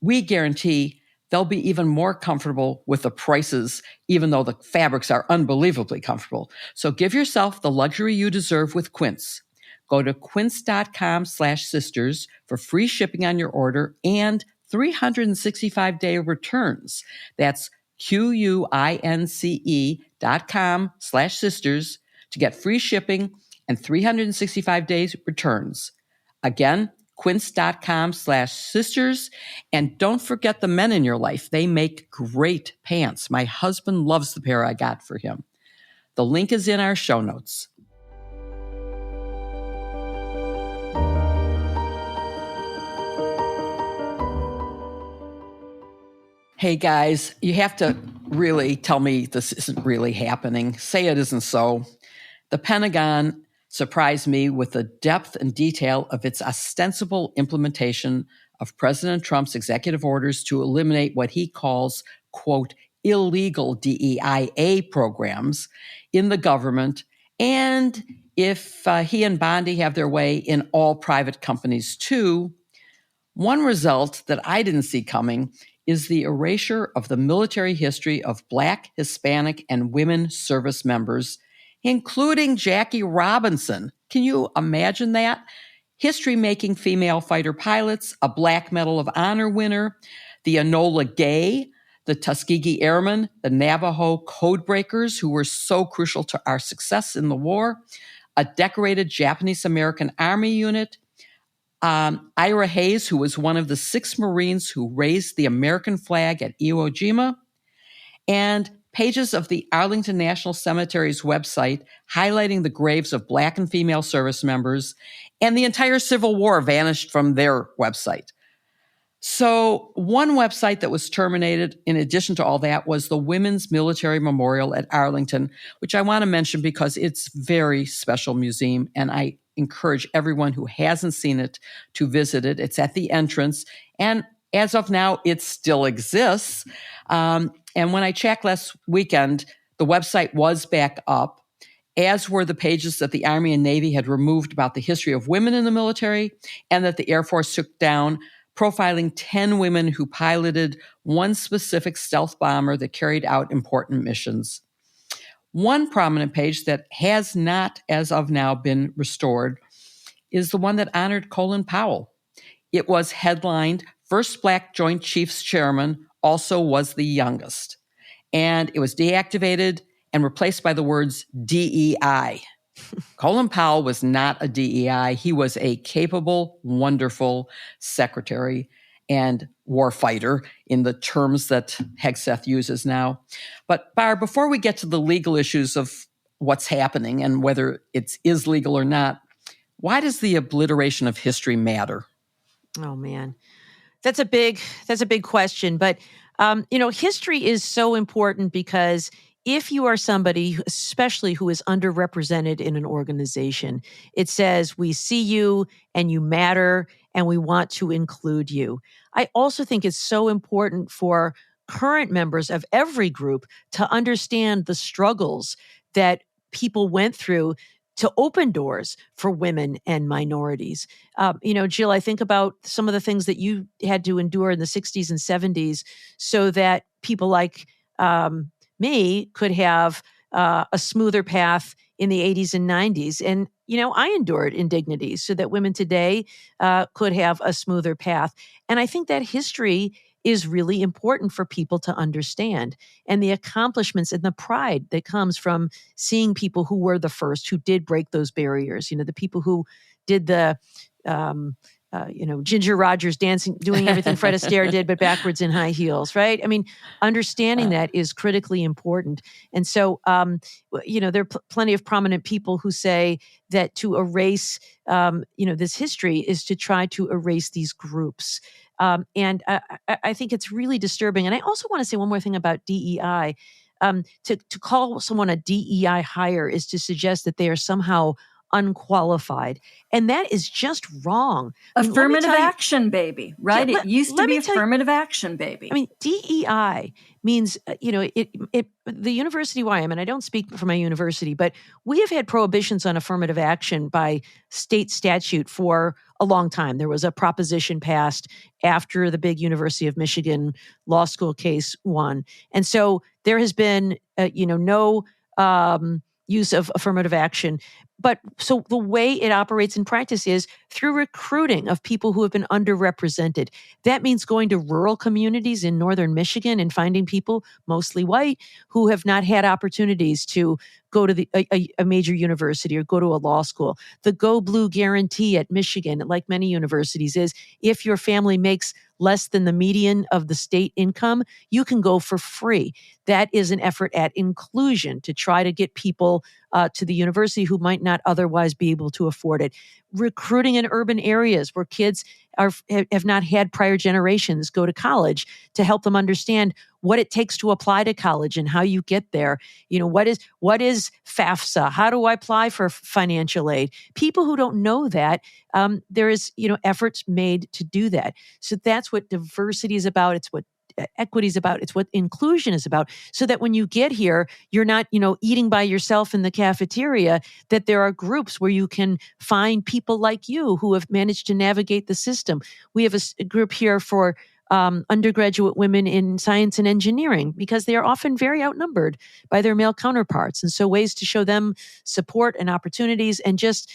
we guarantee they'll be even more comfortable with the prices, even though the fabrics are unbelievably comfortable. So give yourself the luxury you deserve with Quince. Go to quince.com/sisters for free shipping on your order and 365-day returns. That's QUINCE.com/sisters to get free shipping and 365 days returns. Again, quince.com/sisters. And don't forget the men in your life. They make great pants. My husband loves the pair I got for him. The link is in our show notes. Hey guys, you have to really tell me this isn't really happening. Say it isn't so. The Pentagon surprised me with the depth and detail of its ostensible implementation of President Trump's executive orders to eliminate what he calls, quote, illegal DEIA programs in the government, and if he and Bondi have their way, in all private companies too. One result that I didn't see coming is the erasure of the military history of Black, Hispanic, and women service members, including Jackie Robinson. Can you imagine that? History-making female fighter pilots, a Black Medal of Honor winner, the Enola Gay, the Tuskegee Airmen, the Navajo Codebreakers, who were so crucial to our success in the war, a decorated Japanese-American Army unit, Ira Hayes, who was one of the 6 Marines who raised the American flag at Iwo Jima, and pages of the Arlington National Cemetery's website highlighting the graves of Black and female service members, and the entire Civil War vanished from their website. So one website that was terminated, in addition to all that, was the Women's Military Memorial at Arlington, which I want to mention because it's a very special museum, and I encourage everyone who hasn't seen it to visit it. It's at the entrance, and as of now, it still exists. And when I checked last weekend, the website was back up, as were the pages that the Army and Navy had removed about the history of women in the military, and that the Air Force took down, profiling 10 women who piloted one specific stealth bomber that carried out important missions. One prominent page that has not, as of now, been restored is the one that honored Colin Powell. It was headlined, First Black Joint Chiefs Chairman, also was the youngest. and it was deactivated and replaced by the words DEI. Colin Powell was not a DEI. He was a capable, wonderful secretary and warfighter in the terms that Hegseth uses now. But Barb, before we get to the legal issues of what's happening and whether it is legal or not, why does the obliteration of history matter? Oh, man. That's a big question. But, history is so important because if you are somebody, especially who is underrepresented in an organization, it says, we see you and you matter and we want to include you. I also think it's so important for current members of every group to understand the struggles that people went through to open doors for women and minorities. Jill, I think about some of the things that you had to endure in the 60s and 70s so that people like me could have a smoother path in the 80s and 90s. And, I endured indignities so that women today could have a smoother path. And I think that history is really important for people to understand, and the accomplishments and the pride that comes from seeing people who were the first, who did break those barriers, the people who did the, Ginger Rogers dancing, doing everything Fred Astaire did, but backwards in high heels, right? I mean, understanding that is critically important. And so, there are plenty of prominent people who say that to erase, this history is to try to erase these groups. And I think it's really disturbing. And I also want to say one more thing about DEI. To call someone a DEI hire is to suggest that they are somehow unqualified. And that is just wrong. Affirmative action, baby, right? Yeah, it used to be affirmative action, baby. I mean, DEI means, the university where I am, and I don't speak for my university, but we have had prohibitions on affirmative action by state statute for a long time. There was a proposition passed after the big University of Michigan law school case won. And so there has been, no use of affirmative action. But so the way it operates in practice is through recruiting of people who have been underrepresented. That means going to rural communities in northern Michigan and finding people, mostly white, who have not had opportunities to go to a major university or go to a law school. The Go Blue guarantee at Michigan, like many universities, is if your family makes less than the median of the state income, you can go for free. That is an effort at inclusion to try to get people to the university who might not otherwise be able to afford it. Recruiting in urban areas where kids have not had prior generations go to college to help them understand what it takes to apply to college and how you get there. What is FAFSA? How do I apply for financial aid? People who don't know that, there is, efforts made to do that. So that's what diversity is about. It's what equity is about. It's what inclusion is about. So that when you get here, you're not, eating by yourself in the cafeteria, that there are groups where you can find people like you who have managed to navigate the system. We have a group here for undergraduate women in science and engineering because they are often very outnumbered by their male counterparts. And so ways to show them support and opportunities and just,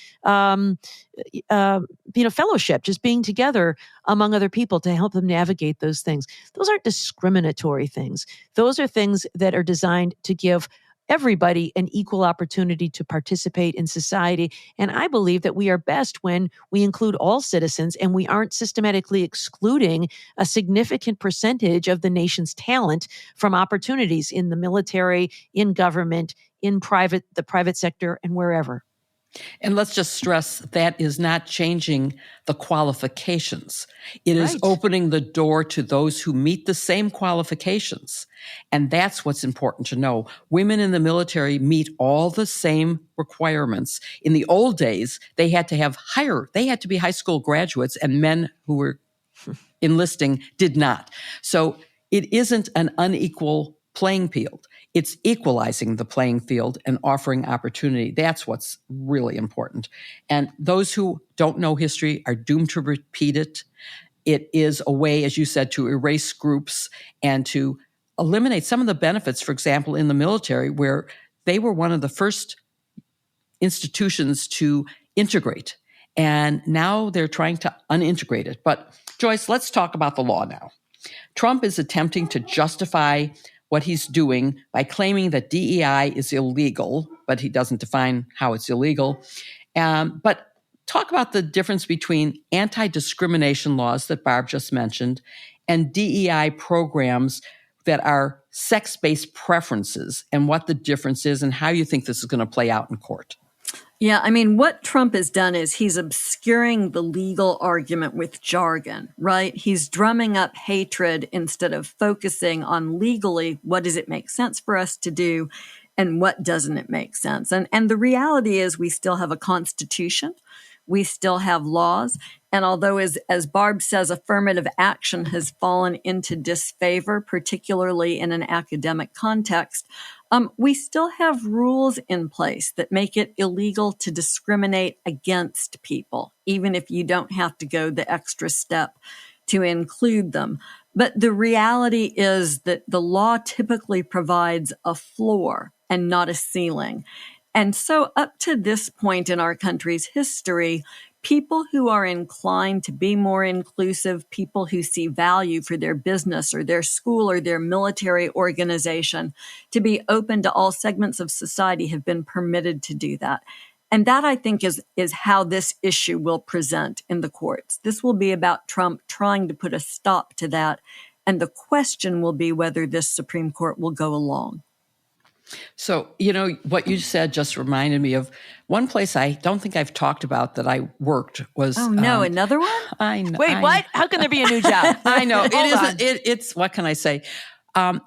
fellowship, just being together among other people to help them navigate those things. Those aren't discriminatory things. Those are things that are designed to give everybody an equal opportunity to participate in society. And I believe that we are best when we include all citizens and we aren't systematically excluding a significant percentage of the nation's talent from opportunities in the military, in government, in the private sector, and wherever. And let's just stress that is not changing the qualifications. It is opening the door to those who meet the same qualifications. And that's what's important to know. Women in the military meet all the same requirements. In the old days, they had to be high school graduates, and men who were enlisting did not. So it isn't an unequal playing field. It's equalizing the playing field and offering opportunity. That's what's really important. And those who don't know history are doomed to repeat it. It is a way, as you said, to erase groups and to eliminate some of the benefits, for example, in the military, where they were one of the first institutions to integrate. And now they're trying to unintegrate it. But Joyce, let's talk about the law now. Trump is attempting to justify what he's doing by claiming that DEI is illegal, but he doesn't define how it's illegal. But talk about the difference between anti-discrimination laws that Barb just mentioned and DEI programs that are sex-based preferences, and what the difference is and how you think this is going to play out in court. Yeah, I mean, what Trump has done is he's obscuring the legal argument with jargon, right? He's drumming up hatred instead of focusing on legally, what does it make sense for us to do and what doesn't it make sense? And the reality is we still have a constitution. We still have laws. And although, as Barb says, affirmative action has fallen into disfavor, particularly in an academic context, we still have rules in place that make it illegal to discriminate against people, even if you don't have to go the extra step to include them. But the reality is that the law typically provides a floor and not a ceiling. And so up to this point in our country's history, people who are inclined to be more inclusive, people who see value for their business or their school or their military organization to be open to all segments of society have been permitted to do that. And that, I think, is how this issue will present in the courts. This will be about Trump trying to put a stop to that. And the question will be whether this Supreme Court will go along. So, what you said just reminded me of one place I don't think I've talked about that I worked was... Oh, no, another one? I know. Wait, what? How can there be a new job? I know. It's, what can I say?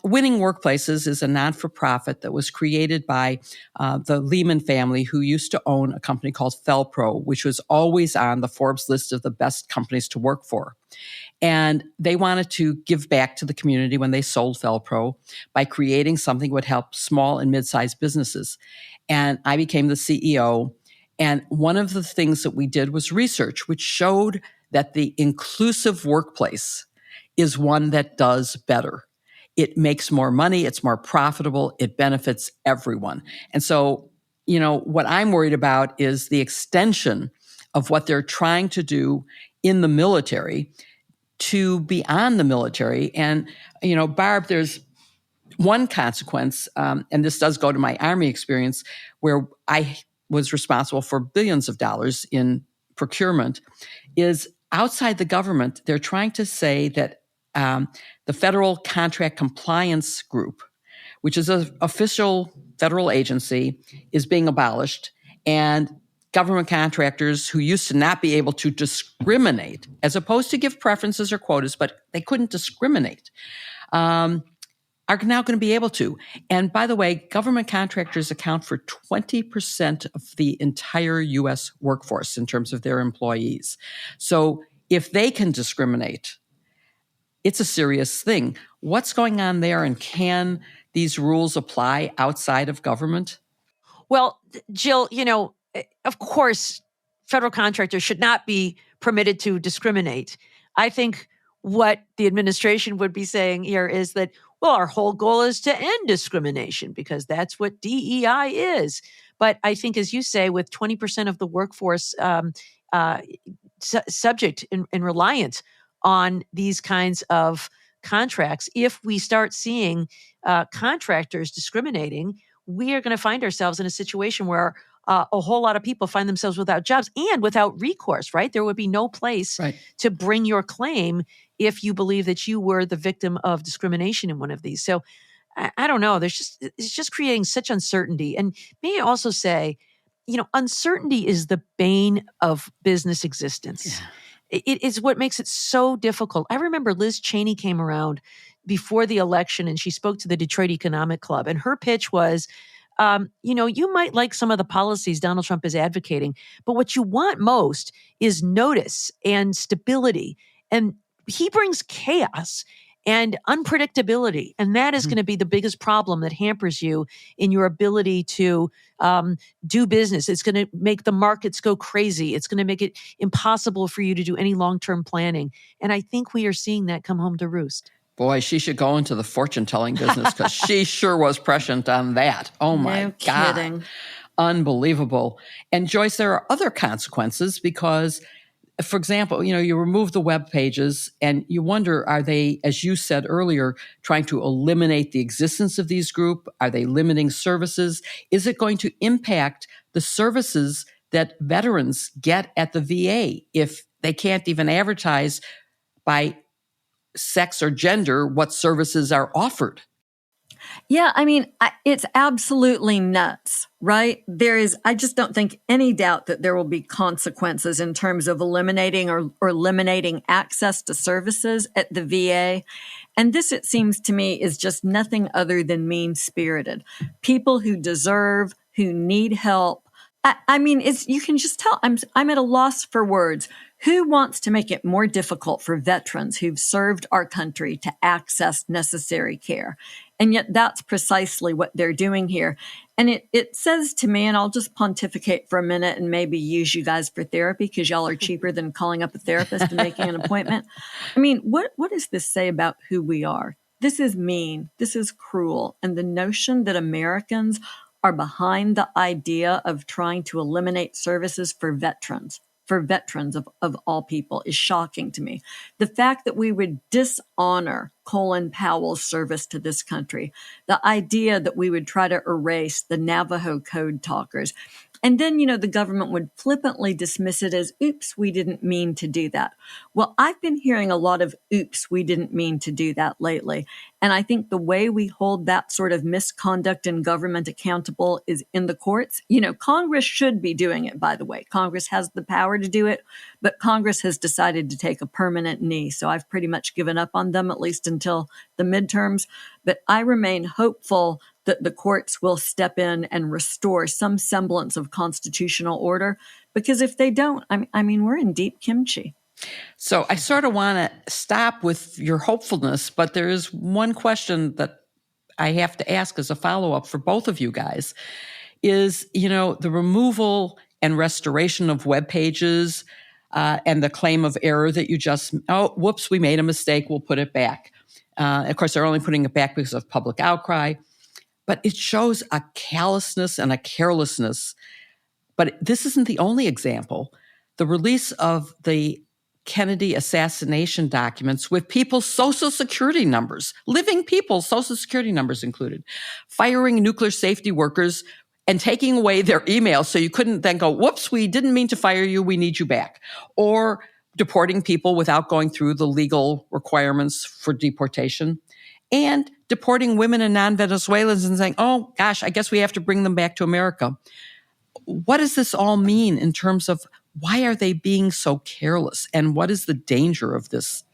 Winning Workplaces is a not-for-profit that was created by the Lehman family, who used to own a company called Felpro, which was always on the Forbes list of the best companies to work for. And they wanted to give back to the community when they sold Felpro by creating something that would help small and mid-sized businesses. And I became the CEO. And one of the things that we did was research, which showed that the inclusive workplace is one that does better. It makes more money. It's more profitable. It benefits everyone. And so, what I'm worried about is the extension of what they're trying to do in the military to beyond the military. And, Barb, there's one consequence, and this does go to my Army experience, where I was responsible for billions of dollars in procurement, is outside the government, they're trying to say that the Federal Contract Compliance Group, which is an official federal agency, is being abolished, and government contractors who used to not be able to discriminate, as opposed to give preferences or quotas, but they couldn't discriminate, are now going to be able to. And by the way, government contractors account for 20% of the entire U.S. workforce in terms of their employees. So if they can discriminate, it's a serious thing. What's going on there, and can these rules apply outside of government? Well, Jill, of course, federal contractors should not be permitted to discriminate. I think what the administration would be saying here is that, well, our whole goal is to end discrimination because that's what DEI is. But I think, as you say, with 20% of the workforce subject and reliant on these kinds of contracts, if we start seeing contractors discriminating, we are going to find ourselves in a situation where a whole lot of people find themselves without jobs and without recourse, right? There would be no place to bring your claim if you believe that you were the victim of discrimination in one of these. So I don't know. It's just creating such uncertainty. And may I also say, uncertainty is the bane of business existence. Yeah. It is what makes it so difficult. I remember Liz Cheney came around before the election and she spoke to the Detroit Economic Club. And her pitch was, you might like some of the policies Donald Trump is advocating, but what you want most is notice and stability. And he brings chaos and unpredictability. And that is going to be the biggest problem that hampers you in your ability to do business. It's going to make the markets go crazy. It's going to make it impossible for you to do any long-term planning. And I think we are seeing that come home to roost. Boy, she should go into the fortune-telling business because she sure was prescient on that. Oh, my God. Kidding. Unbelievable. And Joyce, there are other consequences because for example, you remove the web pages and you wonder, are they, as you said earlier, trying to eliminate the existence of these groups? Are they limiting services? Is it going to impact the services that veterans get at the VA if they can't even advertise by sex or gender what services are offered? Yeah, I mean, it's absolutely nuts, right? I just don't think any doubt that there will be consequences in terms of eliminating or eliminating access to services at the VA. And this, it seems to me, is just nothing other than mean-spirited. People who deserve, who need help. I mean, you can just tell I'm at a loss for words. Who wants to make it more difficult for veterans who've served our country to access necessary care? And yet that's precisely what they're doing here. And it says to me, and I'll just pontificate for a minute and maybe use you guys for therapy because y'all are cheaper than calling up a therapist and making an appointment. I mean, what does this say about who we are? This is mean. This is cruel. And the notion that Americans are behind the idea of trying to eliminate services for veterans of all people is shocking to me. The fact that we would dishonor Colin Powell's service to this country, the idea that we would try to erase the Navajo code talkers, and then, the government would flippantly dismiss it as, oops, we didn't mean to do that. Well, I've been hearing a lot of, oops, we didn't mean to do that lately. And I think the way we hold that sort of misconduct in government accountable is in the courts. Congress should be doing it, by the way. Congress has the power to do it, but Congress has decided to take a permanent knee. So I've pretty much given up on them, at least until the midterms. But I remain hopeful that the courts will step in and restore some semblance of constitutional order. Because if they don't, I mean, we're in deep kimchi. So I sort of want to stop with your hopefulness, but there is one question that I have to ask as a follow-up for both of you guys is, the removal and restoration of web pages and the claim of error that you just, whoops, we made a mistake, we'll put it back. Of course, they're only putting it back because of public outcry. But it shows a callousness and a carelessness. But this isn't the only example. The release of the Kennedy assassination documents with people's social security numbers, living people's social security numbers included, firing nuclear safety workers and taking away their emails so you couldn't then go, whoops, we didn't mean to fire you, we need you back. Or deporting people without going through the legal requirements for deportation. And deporting women and non-Venezuelans and saying, oh, gosh, I guess we have to bring them back to America. What does this all mean in terms of why are they being so careless? And what is the danger of this?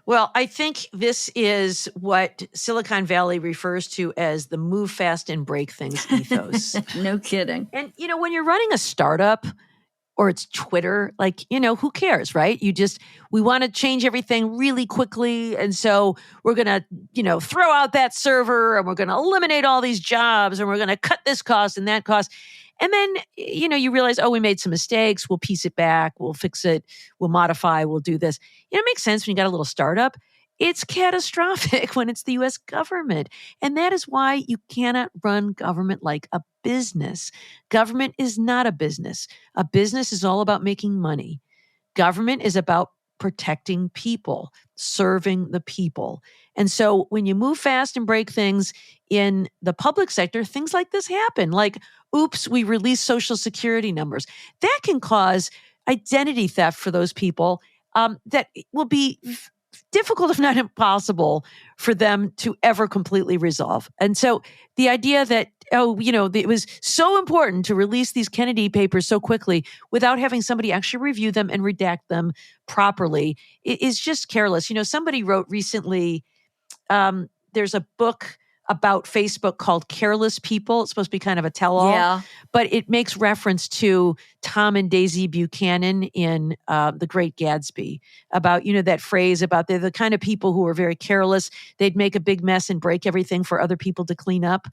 Well, I think this is what Silicon Valley refers to as the move fast and break things ethos. No kidding. And, when you're running a startup, or it's Twitter, who cares, right? We want to change everything really quickly. And so we're going to, throw out that server and we're going to eliminate all these jobs and we're going to cut this cost and that cost. And then, you realize, we made some mistakes. We'll piece it back. We'll fix it. We'll modify. We'll do this. It makes sense when you got a little startup. It's catastrophic when it's the U.S. government. And that is why you cannot run government like a business. Government is not a business. A business is all about making money. Government is about protecting people, serving the people. And so when you move fast and break things in the public sector, things like this happen. Like, oops, we release social security numbers. That can cause identity theft for those people that will be difficult, if not impossible, for them to ever completely resolve. And so the idea that, it was so important to release these Kennedy papers so quickly without having somebody actually review them and redact them properly is just careless. Somebody wrote recently, there's a book about Facebook called Careless People. It's supposed to be kind of a tell-all, but it makes reference to Tom and Daisy Buchanan in The Great Gatsby about, that phrase about they're the kind of people who are very careless. They'd make a big mess and break everything for other people to clean up.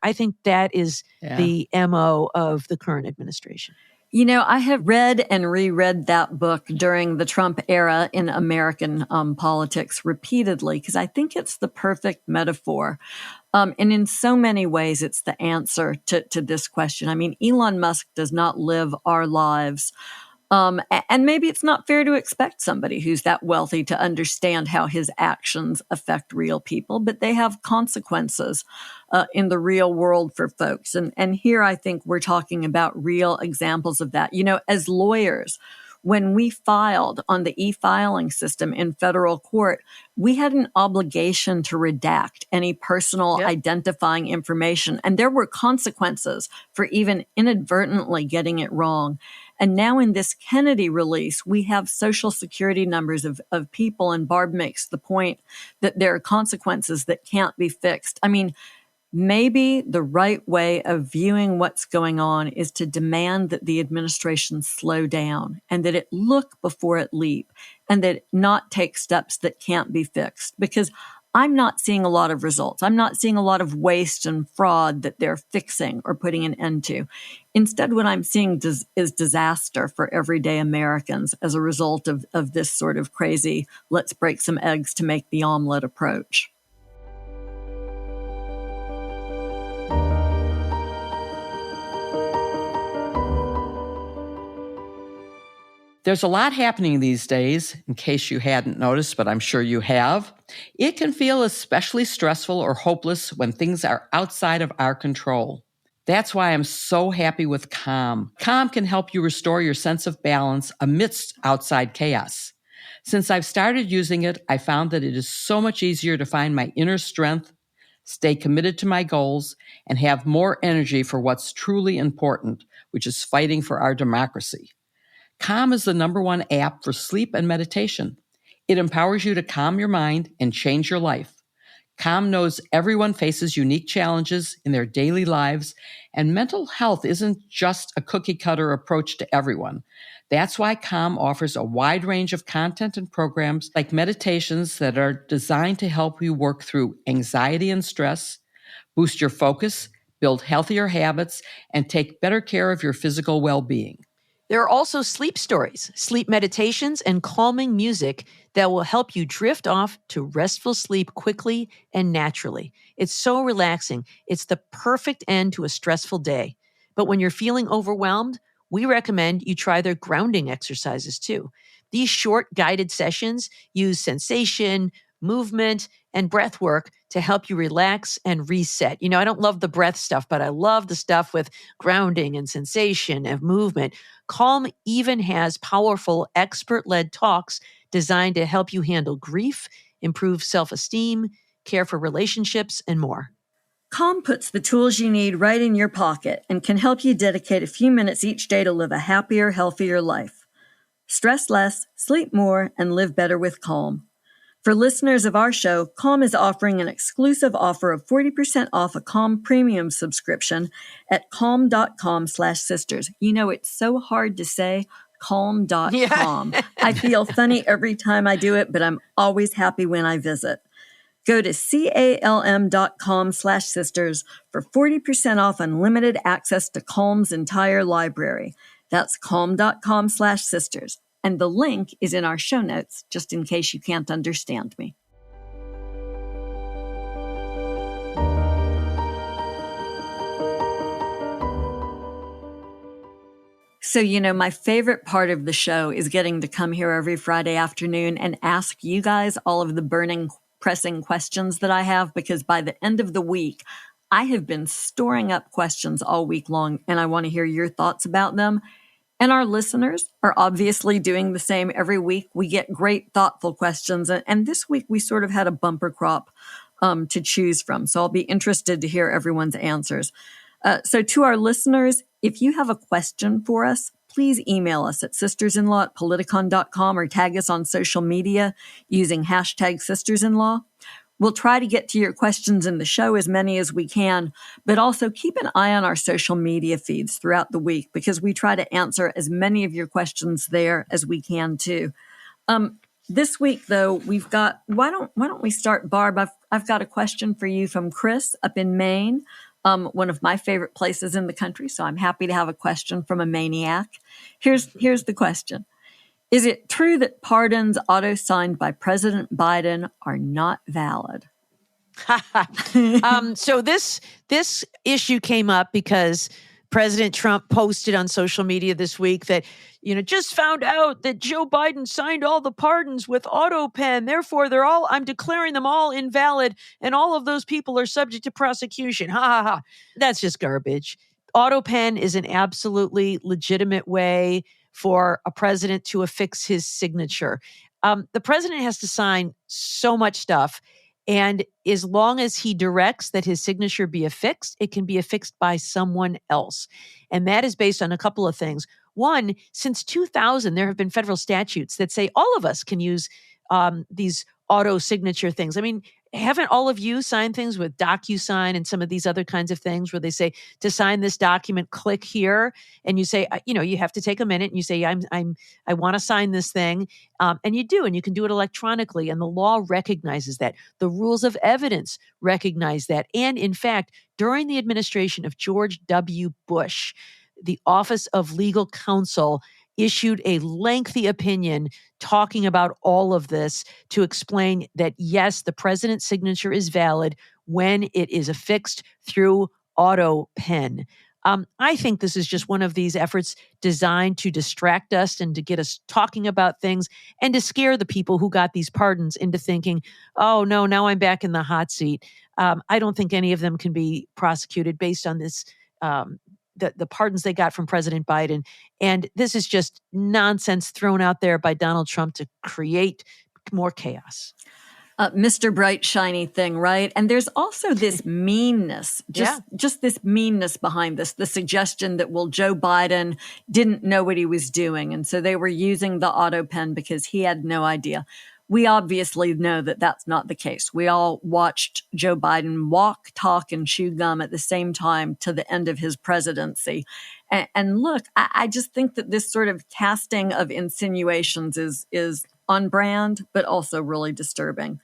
I think that is the MO of the current administration. I have read and reread that book during the Trump era in American politics repeatedly because I think it's the perfect metaphor. And in so many ways, it's the answer to this question. I mean, Elon Musk does not live our lives And maybe it's not fair to expect somebody who's that wealthy to understand how his actions affect real people, but they have consequences in the real world for folks. And here I think we're talking about real examples of that. You know, as lawyers, when we filed on the e-filing system in federal court, we had an obligation to redact any personal identifying information. And there were consequences for even inadvertently getting it wrong. And now in this Kennedy release, we have social security numbers of people, and Barb makes the point that there are consequences that can't be fixed. I mean, maybe the right way of viewing what's going on is to demand that the administration slow down and that it look before it leap and that it not take steps that can't be fixed, because I'm not seeing a lot of results. I'm not seeing a lot of waste and fraud that they're fixing or putting an end to. Instead, what I'm seeing is disaster for everyday Americans as a result of this sort of crazy, let's break some eggs to make the omelet approach. There's a lot happening these days, in case you hadn't noticed, but I'm sure you have. It can feel especially stressful or hopeless when things are outside of our control. That's why I'm so happy with Calm. Calm can help you restore your sense of balance amidst outside chaos. Since I've started using it, I found that it is so much easier to find my inner strength, stay committed to my goals, and have more energy for what's truly important, which is fighting for our democracy. Calm is the #1 app for sleep and meditation. It empowers you to calm your mind and change your life. Calm knows everyone faces unique challenges in their daily lives, and mental health isn't just a cookie-cutter approach to everyone. That's why Calm offers a wide range of content and programs like meditations that are designed to help you work through anxiety and stress, boost your focus, build healthier habits, and take better care of your physical well-being. There are also sleep stories, sleep meditations, and calming music that will help you drift off to restful sleep quickly and naturally. It's so relaxing. It's the perfect end to a stressful day. But when you're feeling overwhelmed, we recommend you try their grounding exercises too. These short guided sessions use sensation, movement, and breath work to help you relax and reset. You know, I don't love the breath stuff, but I love the stuff with grounding and sensation and movement. Calm even has powerful expert-led talks designed to help you handle grief, improve self-esteem, care for relationships, and more. Calm puts the tools you need right in your pocket and can help you dedicate a few minutes each day to live a happier, healthier life. Stress less, sleep more, and live better with Calm. For listeners of our show, Calm is offering an exclusive offer of 40% off a Calm premium subscription at calm.com/sisters. You know, it's so hard to say calm.com. Yeah. I feel funny every time I do it, but I'm always happy when I visit. Go to calm.com/sisters for 40% off unlimited access to Calm's entire library. That's calm.com/sisters. And the link is in our show notes, just in case you can't understand me. So, you know, my favorite part of the show is getting to come here every Friday afternoon and ask you guys all of the burning, pressing questions that I have, because by the end of the week, I have been storing up questions all week long, and I want to hear your thoughts about them. And our listeners are obviously doing the same every week. We get great, thoughtful questions. And this week, we sort of had a bumper crop to choose from. So I'll be interested to hear everyone's answers. So to our listeners, if you have a question for us, please email us at sistersinlaw@politicon.com or tag us on social media using hashtag sistersinlaw. We'll try to get to your questions in the show, as many as we can, but also keep an eye on our social media feeds throughout the week, because we try to answer as many of your questions there as we can too. This week, though, we've got, why don't we start, Barb? I've got a question for you from Chris up in Maine, one of my favorite places in the country. So I'm happy to have a question from a maniac. Here's the question. Is it true that pardons auto-signed by President Biden are not valid? So this issue came up because President Trump posted on social media this week that, just found out that Joe Biden signed all the pardons with auto pen. Therefore, I'm declaring them all invalid, and all of those people are subject to prosecution. Ha ha ha. That's just garbage. Auto pen is an absolutely legitimate way for a president to affix his signature. The president has to sign so much stuff. And as long as he directs that his signature be affixed, it can be affixed by someone else. And that is based on a couple of things. One, since 2000, there have been federal statutes that say all of us can use these auto signature things. I mean, haven't all of you signed things with DocuSign and some of these other kinds of things where they say to sign this document, click here, and you say, you have to take a minute and you say, I want to sign this thing, and you do, and you can do it electronically, and the law recognizes that. The rules of evidence recognize that, and in fact, during the administration of George W. Bush, the Office of Legal Counsel issued a lengthy opinion talking about all of this to explain that, yes, the president's signature is valid when it is affixed through auto pen. I think this is just one of these efforts designed to distract us and to get us talking about things and to scare the people who got these pardons into thinking, oh, no, now I'm back in the hot seat. I don't think any of them can be prosecuted based on this the pardons they got from President Biden. And this is just nonsense thrown out there by Donald Trump to create more chaos. Mr.Bright, shiny thing, right? And there's also this meanness, just this meanness behind this, the suggestion that, well, Joe Biden didn't know what he was doing. And so they were using the auto pen because he had no idea. We obviously know that that's not the case. We all watched Joe Biden walk, talk, and chew gum at the same time to the end of his presidency. And look, I just think that this sort of casting of insinuations is on brand, but also really disturbing.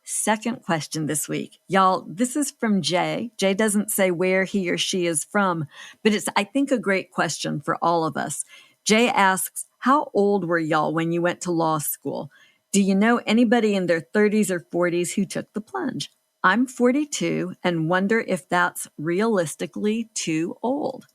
Second question this week. Y'all, this is from Jay. Jay doesn't say where he or she is from, but it's, I think, a great question for all of us. Jay asks, how old were y'all when you went to law school? Do you know anybody in their 30s or 40s who took the plunge? I'm 42 and wonder if that's realistically too old.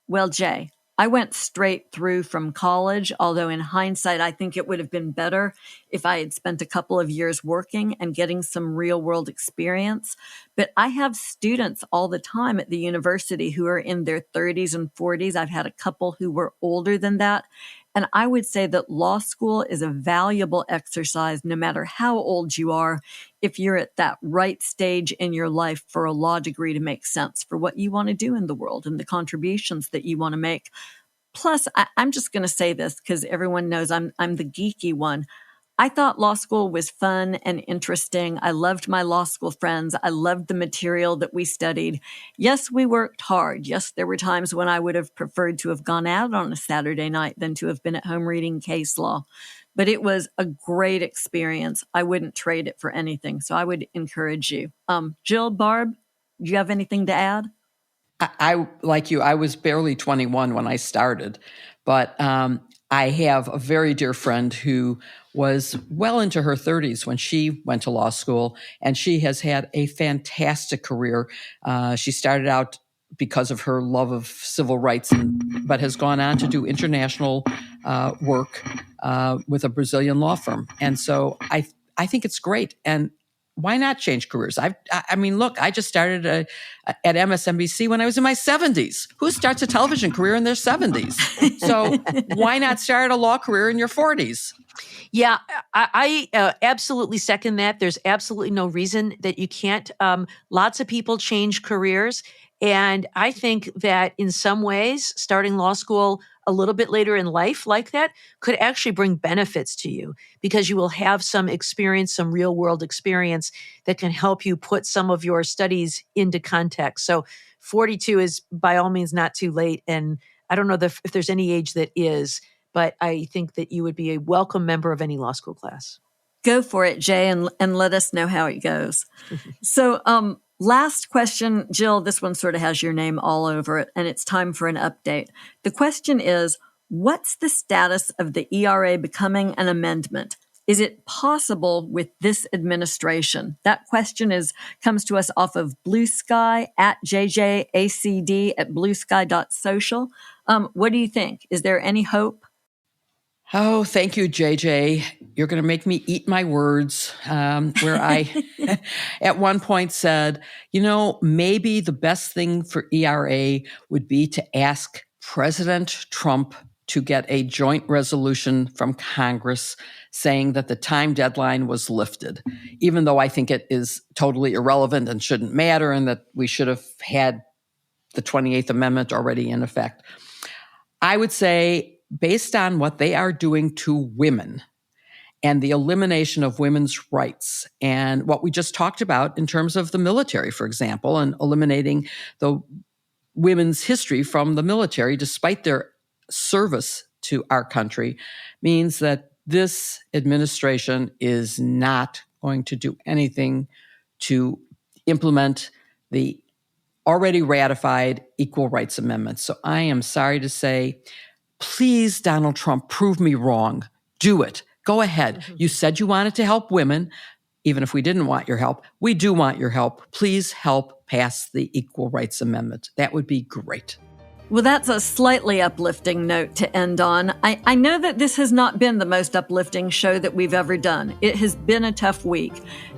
Well, Jay, I went straight through from college, although in hindsight, I think it would have been better if I had spent a couple of years working and getting some real world experience. But I have students all the time at the university who are in their 30s and 40s. I've had a couple who were older than that. And I would say that law school is a valuable exercise, no matter how old you are, if you're at that right stage in your life for a law degree to make sense for what you want to do in the world and the contributions that you want to make. Plus, I'm just going to say this because everyone knows I'm the geeky one. I thought law school was fun and interesting. I loved my law school friends. I loved the material that we studied. Yes, we worked hard. Yes, there were times when I would have preferred to have gone out on a Saturday night than to have been at home reading case law. But it was a great experience. I wouldn't trade it for anything. So I would encourage you. Jill, Barb, do you have anything to add? I like you, I was barely 21 when I started, but I have a very dear friend who was well into her 30s when she went to law school, and she has had a fantastic career. She started out because of her love of civil rights, but has gone on to do international work with a Brazilian law firm. And so I think it's great. And why not change careers? I mean, look, I just started at MSNBC when I was in my 70s. Who starts a television career in their 70s? So why not start a law career in your 40s? Yeah, I absolutely second that. There's absolutely no reason that you can't. Lots of people change careers. And I think that in some ways, starting law school a little bit later in life like that could actually bring benefits to you because you will have some experience, some real world experience that can help you put some of your studies into context. So 42 is by all means not too late. And I don't know if there's any age that is, but I think that you would be a welcome member of any law school class. Go for it, Jay, and let us know how it goes. So, last question, Jill, this one sort of has your name all over it, and it's time for an update. The question is, what's the status of the ERA becoming an amendment? Is it possible with this administration? That question comes to us off of Blue Sky at JJACD at bluesky.social. What do you think? Is there any hope? Oh, thank you, JJ. You're going to make me eat my words, where I at one point said, maybe the best thing for ERA would be to ask President Trump to get a joint resolution from Congress saying that the time deadline was lifted, even though I think it is totally irrelevant and shouldn't matter, and that we should have had the 28th Amendment already in effect. I would say, based on what they are doing to women and the elimination of women's rights and what we just talked about in terms of the military, for example, and eliminating the women's history from the military despite their service to our country, means that this administration is not going to do anything to implement the already ratified Equal Rights Amendment. So I am sorry to say, please, Donald Trump, prove me wrong. Do it. Go ahead. Mm-hmm. You said you wanted to help women. Even if we didn't want your help, we do want your help. Please help pass the Equal Rights Amendment. That would be great. Well, that's a slightly uplifting note to end on. I know that this has not been the most uplifting show that we've ever done. It has been a tough week.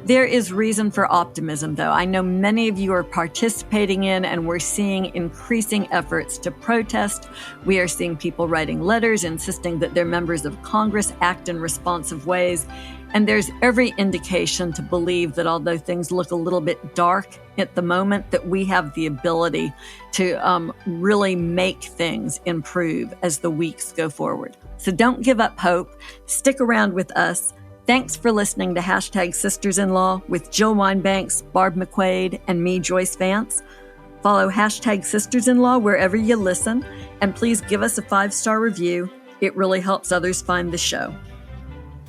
There is reason for optimism, though. I know many of you are participating in, and we're seeing increasing efforts to protest. We are seeing people writing letters insisting that their members of Congress act in responsive ways. And there's every indication to believe that although things look a little bit dark at the moment, that we have the ability to really make things improve as the weeks go forward. So don't give up hope. Stick around with us. Thanks for listening to #Sisters-in-Law with Jill Winebanks, Barb McQuaid, and me, Joyce Vance. Follow #Sisters-in-Law wherever you listen, and please give us a 5-star review. It really helps others find the show.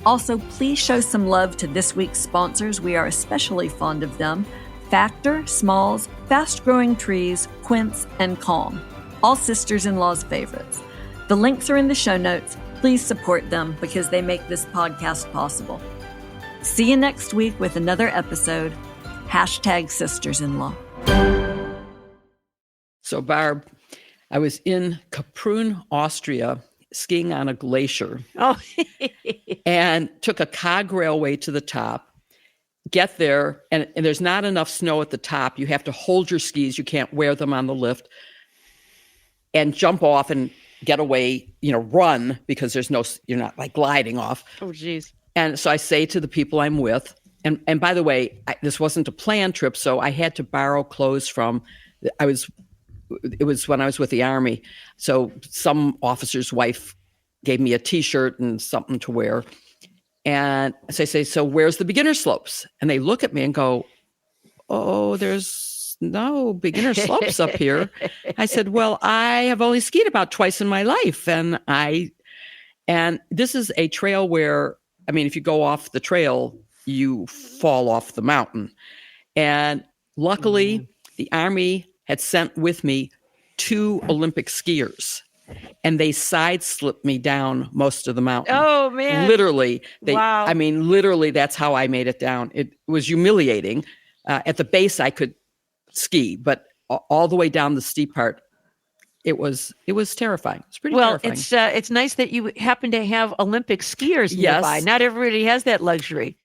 Also, please show some love to this week's sponsors. We are especially fond of them: Factor, Smalls, Fast Growing Trees, Quince, and Calm. All sisters-in-law's favorites. The links are in the show notes. Please support them because they make this podcast possible. See you next week with another episode. #Sisters-in-Law. So, Barb, I was in Kaprun, Austria, skiing on a glacier. Oh, and took a cog railway to the top. Get there, and there's not enough snow at the top. You have to hold your skis. You can't wear them on the lift. And jump off and get away, run, because you're not like gliding off. Oh, geez. And so I say to the people I'm with, and by the way, this wasn't a planned trip, so I had to borrow clothes it was when I was with the Army. So some officer's wife gave me a T-shirt and something to wear. And so I say, so where's the beginner slopes? And they look at me and go, oh, there's no beginner slopes up here. I said, well, I have only skied about twice in my life. And this is a trail where, if you go off the trail, you fall off the mountain. And luckily, the Army had sent with me 2 Olympic skiers, and they side-slipped me down most of the mountain. Oh, man. Literally. Wow. Literally, that's how I made it down. It was humiliating. At the base, I could ski, but all the way down the steep part, it was terrifying. It's pretty terrifying. Well, it's nice that you happen to have Olympic skiers nearby. Yes. Not everybody has that luxury.